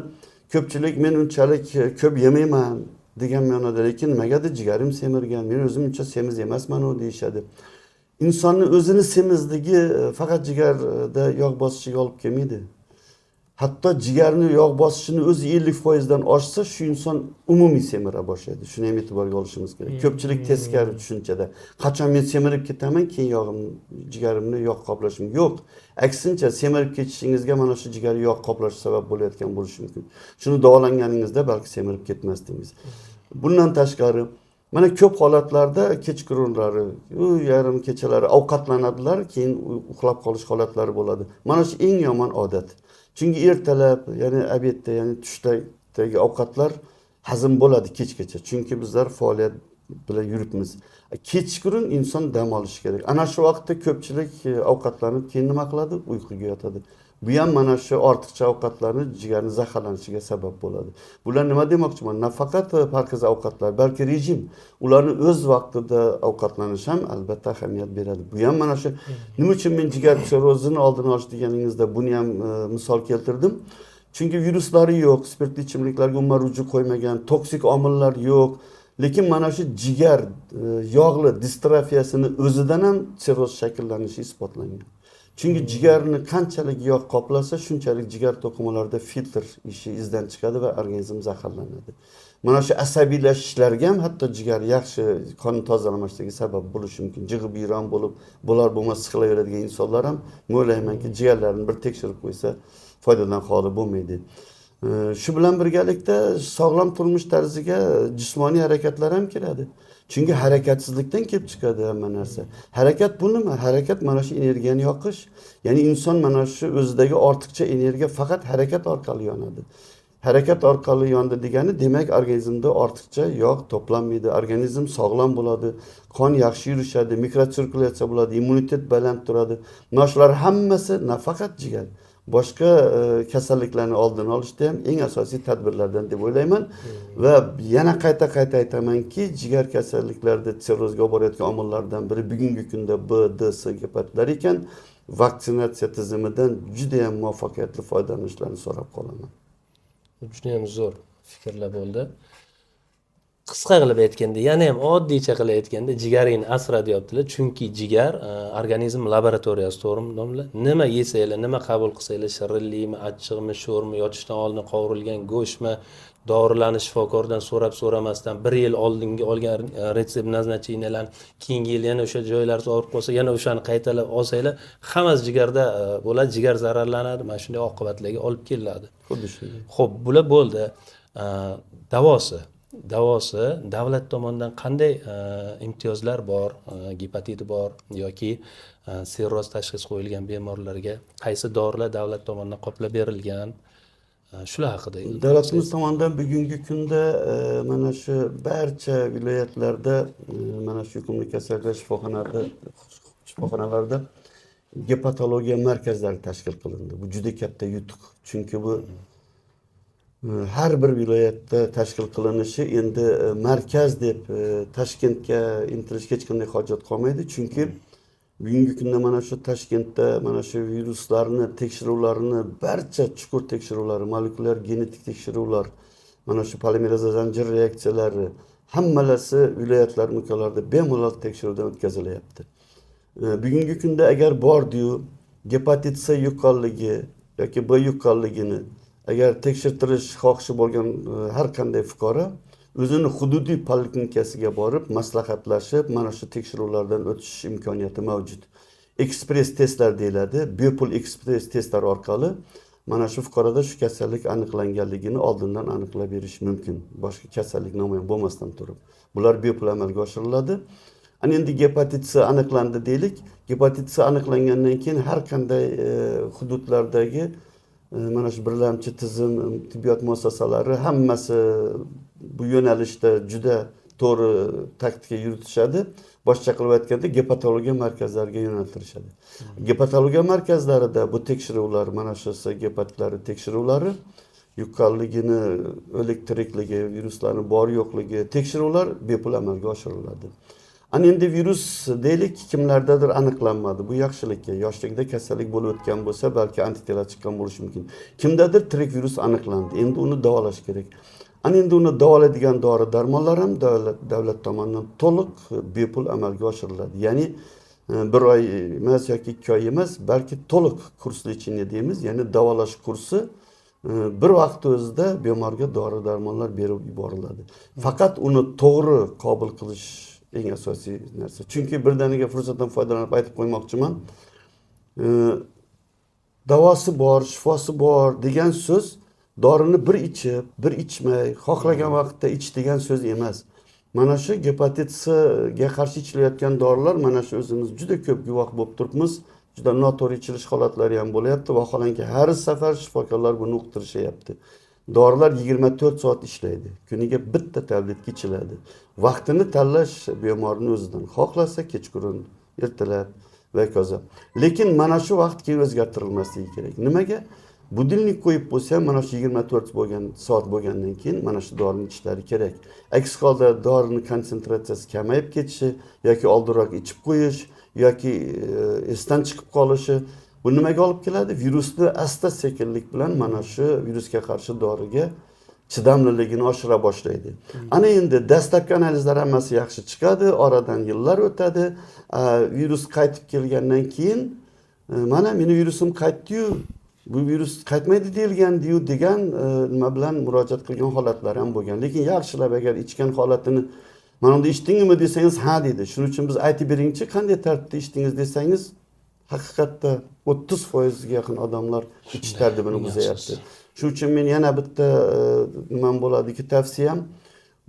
ko'pchilik men unchalik ko'p yemayman degan ma'noda, lekin nimagadir jigarim semirgan, men o'zim uncha semiz emasman deyishadi. İnsanın o'zini semizligi faqat jigarda yog' bosishiga olib kelmaydi. Hatto jigarni yog' bosishini o'zi 50% dan oshsa, shu inson umumiy semira boshlaydi. Shuni ham e'tiborga olishimiz kerak. Ko'pchilik teskari tushunchada. Qachon men semirib ketaman, keyin jigarimni yog' qoplashim. Yo'q. Aksincha, semirib ketishingizga mana shu jigar yog' qoplashi sabab bo'layotgan bo'lishi mumkin. Shuni davolanganingizda balki semirib ketmasdingiz. Bundan tashqari mana ko'p holatlarda kechqurunlari, yarim kechalari ovqatlanadilar, keyin uxlab qolish holatlari bo'ladi. Mana shu eng yomon odat. Chunki ertalab, ya'ni obedda, ya'ni tushdagi ovqatlar hazm bo'ladi kechgacha. Chunki bizlar faoliyat bilan yuribmiz. Kechqurun inson dam olishi kerak. Ana shu vaqtda ko'pchilik ovqatlanib, keyin nima qiladi? Uyquga yotadi. Bu ham mana shu ortiqcha ovqatlarni jigarni zaharlanishiga sabab bo'ladi. Bular nima demoqchiman? Nafaqat parhez ovqatlar, balki rejim, ularni o'z vaqtida ovqatlanish ham albatta ahamiyat beradi. Bu ham mana shu nima uchun men jigar sirrozini oldini olish deganingizda buni ham misol keltirdim. Chunki viruslari yo'q, spirtli ichimliklarga umuman ruju qo'ymagan, toksik omillar yo'q. Lekin mana shu jigar yog'li distrofiyasini o'zidan ham sirroz shakllanishi isbotlangan. Chunki jigarni qanchalik yog' qoplasa, shunchalik jigar to'qimalarida filtr ishi izdan chiqadi va organizm zaharlanadi. Mana shu asabiylashishlarga ham hatto jigar yaxshi qon tozalamasligiga sabab bo'lishi mumkin. Jig'i-biyron bo'lib, bo'lar-bo'lmas siqilaveradigan insonlar ham o'ylaymanki, jigarlarini bir tekshirib qo'ysa foydadan xoli bo'lmaydi. Shu bilan birgalikda sog'lom turmush tarziga jismoniy harakatlar ham kiradi. Chunki harakatsizlikdan kelib chiqadi hamma narsa. Harakat bu nima? Harakat mana shu energiyani yoqish. Ya'ni inson mana shu o'zidagi ortiqcha energiya faqat harakat orqali yonadi. Harakat orqali yondi degani, demak organizmda ortiqcha yog' to'planmaydi, organizm sog'lom bo'ladi, qon yaxshi yurishadi, mikrotsirkulyatsiya bo'ladi, immunitet baland turadi. Mana shular hammasi nafaqat jigar, boshqa kasalliklarni oldini olishda ham eng asosiy tadbirlardan deb o'ylayman. Va yana qayta aytamanki, jigar kasalliklarida sirrozga olib borayotgan omillardan biri bugungi kunda B, D, S gepatitlar ekan, vaksinatsiya tizimidan juda ham muvaffaqiyatli foydalanishlarni so'rab qolaman. Juda ham zo'r fikrlar bo'ldi. Qisqa qilib aytganda, yana ham oddiycha qilib aytganda, jigaringni asra deyaptilar. Chunki jigar organizm laboratoriyasi, to'g'rimi domla? Nima yesanglar, nima qabul qilsanglar, shirinlikmi, achchiqmi, sho'rmi, yotishdan oldin qovurilgan go'shtmi, dorilarni shifokordan so'ramasdan 1 yil oldingi olgan retsept naznacheniyalarni keyingi yil yana o'sha joylarni og'rib qolsa, yana o'shani qaytalab olsanglar, hammasi jigarda bo'ladi, jigar zararlanadi. Mana shunday oqibatlarga olib keladi. Xuddi shunday. Xo'p, bular bo'ldi. Davosi davlat tomonidan qanday imtiyozlar bor, gepatiti bor yoki sirroz tashxis qo'yilgan bemorlarga qaysi dorilar davlat tomonidan qoplab berilgan? Shular haqida. Davlatimiz tomonidan bugungi kunda mana shu barcha viloyatlarda mana shu yuqumli kasalliklar shifoxonalarida gepatologiya markazlari tashkil qilindi. Bu juda katta yutuq. Chunki bu har bir viloyatda tashkil qilinishi endi markaz deb Toshkentga intilishga hech qanday hojat qolmaydi. Chunki bugungi kunda mana shu Toshkentda mana shu viruslarni tekshiruvlarini, barcha chuqur tekshiruvlari, molekulyar genetik tekshiruvlar, mana shu polimeraza zanjir reaksiyalari hammalasi viloyatlar miqyoslarida bemalol tekshiruvdan o'tkazilyapti. Bugungi kunda agar bordi-yu gepatit C yuqqanligi yoki B yuqqanligini agar tekshirtirish xohishi bo'lgan har qanday fuqaro o'zini hududiy poliklinikasiga borib maslahatlashib mana shu tekshiruvlardan o'tish imkoniyati mavjud. Ekspress testlar deyiladi. Bepul ekspress testlar orqali mana shu fuqaroda shu kasallik aniqlanganligini oldindan aniqlab berish mumkin. Boshqa kasallik namoyon bo'lmasdan turib. Bular bepul amalga oshiriladi. Ana endi gepatit C aniqlandi deylik. Gepatit C aniqlangandan keyin har qanday hududlardagi mana shu birlamchi tizim tibbiyot muassasalari hammasi bu yo'nalishda juda to'g'ri taktika yuritishadi. Boshqa qilib aytganda gepatologiya markazlariga yo'naltirishadi. Gepatologiya markazlarida bu tekshiruvlar, mana shu gepatlari tekshiruvlari, yuqqanligini, o'lik-tirikligi, viruslarning bor yo'qligi tekshiruvlar bepul amalga oshiriladi. Ana endi virus deylik kimlardadir aniqlanmadi. Bu yaxshilikka, yoshligida kasallik bo'lib o'tgan bo'lsa, balki antitanalar chiqqan bo'lishi mumkin. Kimdadir tirik virus aniqlandi. Endi uni davolash kerak. Ana endi uni davolaydigan dori-darmonlar ham davlat tomonidan to'liq bepul amalga oshiriladi. Ya'ni bir oy emas yoki 2 oy emas, balki to'liq kurs lecheniya deymiz, ya'ni davolash kursi bir vaqt o'zida bemorga dori-darmonlar berib yuboriladi. Faqat uni to'g'ri qabul qilish eng asosiy narsa. Chunki birdaniga fursatdan foydalanib aytib qo'ymoqchiman. Davosi bor, shifosi bor degan so'z dorini bir ichib, bir ichmay, xohlagan vaqtda ich degan so'z emas. Mana shu gepatit C'ga qarshi ichilayotgan dorilar mana shu o'zimiz juda ko'p guvoh bo'lib turibmiz. Juda noto'g'ri ichilish holatlari ham bo'lyapti. Vaholanki har safar shifokorlar buni uqtirishyapti. Dorilar 24 soat ishlaydi. Kuniga bitta tabletga ichiladi. Vaqtini tanlash bemorning o'zidan. Xohlasa kechqurun, ertalab va hokazo. Lekin mana shu vaqt keyin o'zgartirilmasligi kerak. Nimaga? Budilnik qo'yib bo'lsa, mana shu 24 soat bo'lgandan keyin mana shu dorini ichishlari kerak. Aks holda dorining konsentratsiyasi kamayib ketishi yoki oldinroq ichib qo'yish yoki esdan chiqib qolishi bu nimaga olib keladi? Virusni asta-sekinlik bilan mana shu virusga qarshi doriga chidamliligini oshira boshlaydi. Ana endi dastlabki analizlar hammasi yaxshi chiqadi, oradan yillar o'tadi, virus qaytib kelgandan keyin mana meni virusim qaytdi-yu, bu virus qaytmaydi deyilgan-diyu degan nima bilan murojaat qilgan holatlar ham bo'lgan. Lekin yaxshilab agar ichgan holatini mana unda ichdingmi desangiz, ha deydi. Shuning uchun biz aytib beringchi, qanday tartibda ichdingiz desangiz, haqiqatda 30% ga yaqin odamlar ichish tartibini buzyapti. Shuning uchun men yana bitta nima bo'ladiki tavsiyam,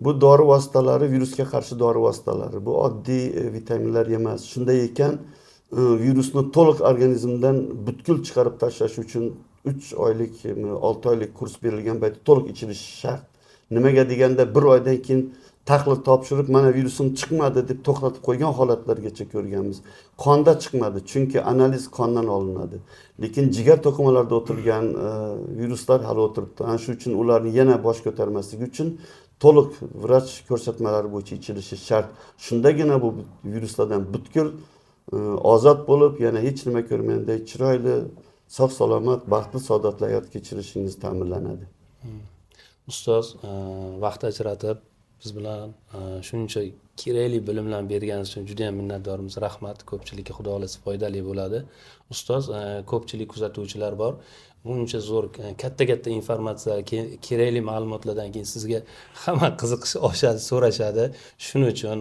bu dori vositalari virusga qarshi dori vositalari. Bu oddiy vitaminlar emas. Shunday ekan, virusni to'liq organizmdan butkul chiqarib tashlash uchun 3 oylik, 6 oylik kurs berilgan paytda to'liq ichilishi shart. Nimaga deganda 1 oydan keyin tahlil topshirib, mana virusim chiqmadi deb to'xtatib qo'ygan holatlargacha ko'rganmiz. Qonda chiqmadi, chunki analiz qondan olinadi. Lekin jigar to'qimalarida o'tirgan viruslar hali o'tiribdi. Ana shu uchun ularni yana bosh ko'tarmasligi uchun to'liq vrach ko'rsatmalari bo'yicha ichilishi shart. Shundagina bu viruslardan butkul ozod bo'lib, yana hech nima ko'rmaganday chiroyli, sog'-salomat, baxtli, saodatli hayot kechirishingiz ta'minlanadi. Ustoz, vaqt ajratib biz bilan shuncha kerakli bilimlarni berganingiz uchun juda ham minnatdormiz. Rahmat. Ko'pchilikka xudo xolasa foydali bo'ladi. Ustoz, ko'pchilik kuzatuvchilar bor. Buncha zo'r, katta informatsiya, kerakli ma'lumotlardan keyin sizga hamma qiziqish oshadi, so'rashadi. Shuning uchun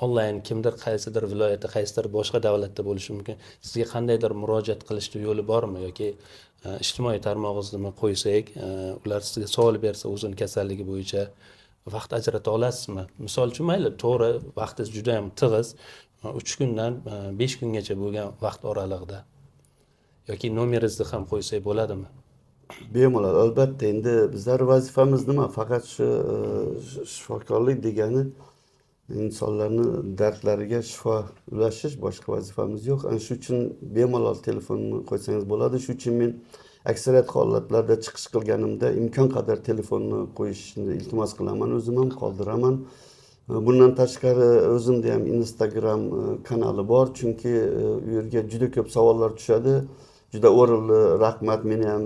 onlayn kimdir qaysidir viloyatda, qaysidir boshqa davlatda bo'lishi mumkin. Sizga qandaydir murojaat qilishni yo'li bormi yoki ijtimoiy tarmog'ingizni qo'ysak, ular sizga savol bersa o'zini kasalligi bo'yicha vaqt ajrata olasizmi? Misol uchun mayli, to'g'ri, vaqtingiz juda ham tig'iz, 3 kundan 5 kungacha bo'lgan vaqt oralig'ida yoki nomeringizni ham qo'ysak bo'ladimi? Bemalol, albatta. Endi bizlar vazifamiz nima? Faqat shu shifokorlik degani insonlarning dardlariga shifo ulashish, boshqa vazifamiz yo'q. Ana shu uchun bemalol telefonni qo'ysangiz bo'ladi. Shu uchun men aksariyat holatlarda chiqish qilganimda imkon qadar telefonni qo'yishni iltimos qilaman, o'zim ham qoldiraman. Bundan tashqari o'zimda ham Instagram kanali bor, chunki u yerga juda ko'p savollar tushadi. Juda o'rinli, rahmat, meni ham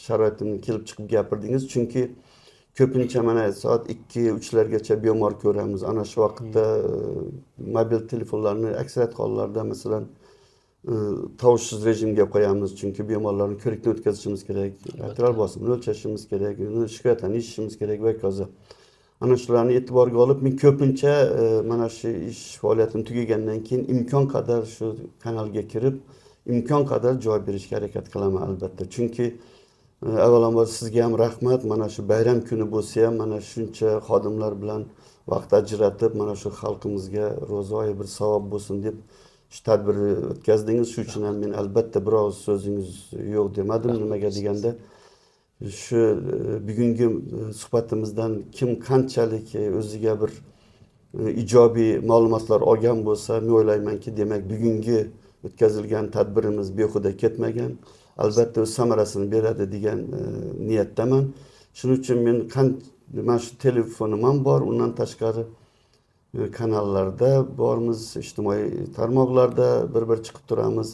sharoitimni kelib chiqib gapirdingiz, chunki ko'pincha mana soat 2-3 largacha bemor ko'ramiz. Ana shu vaqtda mobil telefonlarni aksariyat hollarda masalan tovushsiz rejimga qo'yamiz, chunki bemorlarni ko'rikdan o'tkazishimiz kerak, arterial bosimini o'lchashimiz kerak, shikoyatlarni eshitishimiz kerak va hokazo. Ana shularni e'tiborga olib, men ko'pincha mana shu ish faoliyatim tugagandan keyin imkon qadar shu kanalga kirib, imkon qadar javob berishga harakat qilaman albatta. Chunki avvalambor sizga ham rahmat, mana shu bayram kuni bo'lsa ham mana shuncha xodimlar bilan vaqt ajratib, mana shu xalqimizga ro'zoyi bir savob bo'lsin deb shu tadbirni o'tkazdingiz. Shu uchun ham men albatta biror so'zingiz yo'q demadim. Nimaga deganda shu bugungi suhbatimizdan kim qanchalik o'ziga bir ijobiy ma'lumotlar olgan bo'lsa, men o'ylaymanki, demak bugungi o'tkazilgan tadbirimiz behuda ketmagan, albatta o'z samarasini beradi degan niyatdaman. Shuning uchun mana shu telefonim ham bor, undan tashqari kanallarda bormiz, ijtimoiy tarmoqlarda bir chiqib turamiz.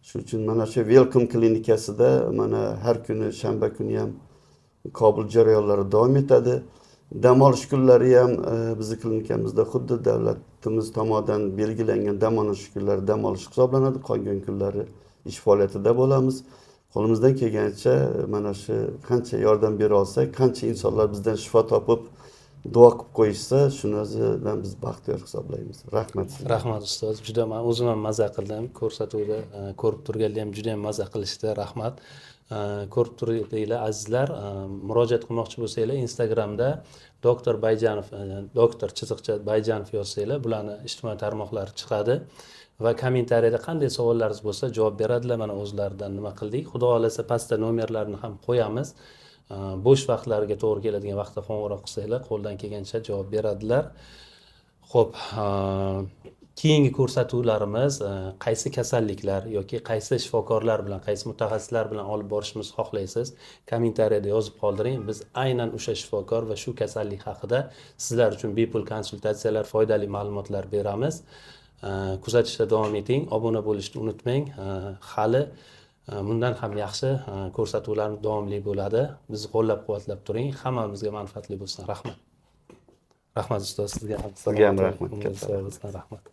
Shuning uchun mana shu Welcome klinikasida mana har kuni shanba kuni ham qabul jarayonlari davom etadi. Dam olish kunlari ham bizning klinikamizda xuddi davlatimiz tomonidan belgilangan dam olish kunlari dam olish hisoblanadi. Qolgan kunlari ish faoliyatida bo'lamiz. Qo'limizdan kelgancha mana shu qancha yordam bera olsak, qancha insonlar bizdan shifo topib duo qilib qo'yishsa, shuni o'zidan biz baxtiyor hisoblaymiz. Rahmat sizga. Rahmat ustoz, juda men o'zim ham maza qildim. Ko'rsatuvda ko'rib turganlar ham juda ham maza qilishdi. Rahmat. Ko'rib turibsizlar azizlar, murojaat qilmoqchi bo'lsanglar Instagramda doktor Bayjanov, doktor chiziqcha Bayjanov yozsanglar, bularni ijtimoiy tarmoqlari chiqadi va kommentariyada qanday savollaringiz bo'lsa javob beradilar. Mana o'zlaridan nima qildik. Xudo xolasa pastda nomerlarini ham qo'yamiz. Bo'sh vaqtlarga to'g'ri keladigan vaqtda qo'ng'iroq qilsanglar, qo'ldan kelgancha javob beradilar. Xo'p, keyingi ko'rsatuvlarimiz qaysi kasalliklar yoki qaysi shifokorlar bilan, qaysi mutaxassislar bilan olib borishimizni xohlaysiz, kommentariyada yozib qoldiring. Biz aynan o'sha shifokor va shu kasallik haqida sizlar uchun bepul konsultatsiyalar, foydali ma'lumotlar beramiz. Kuzatishda davom eting, obuna bo'lishni unutmang. Hali bundan ham yaxshi ko'rsatuvlar davomli bo'ladi. Bizni qo'llab-quvvatlab turing. Hammamizga manfaatli bo'lsin. Rahmat. Rahmat ustoz, sizga ham. Sizga ham rahmat. Rahmat.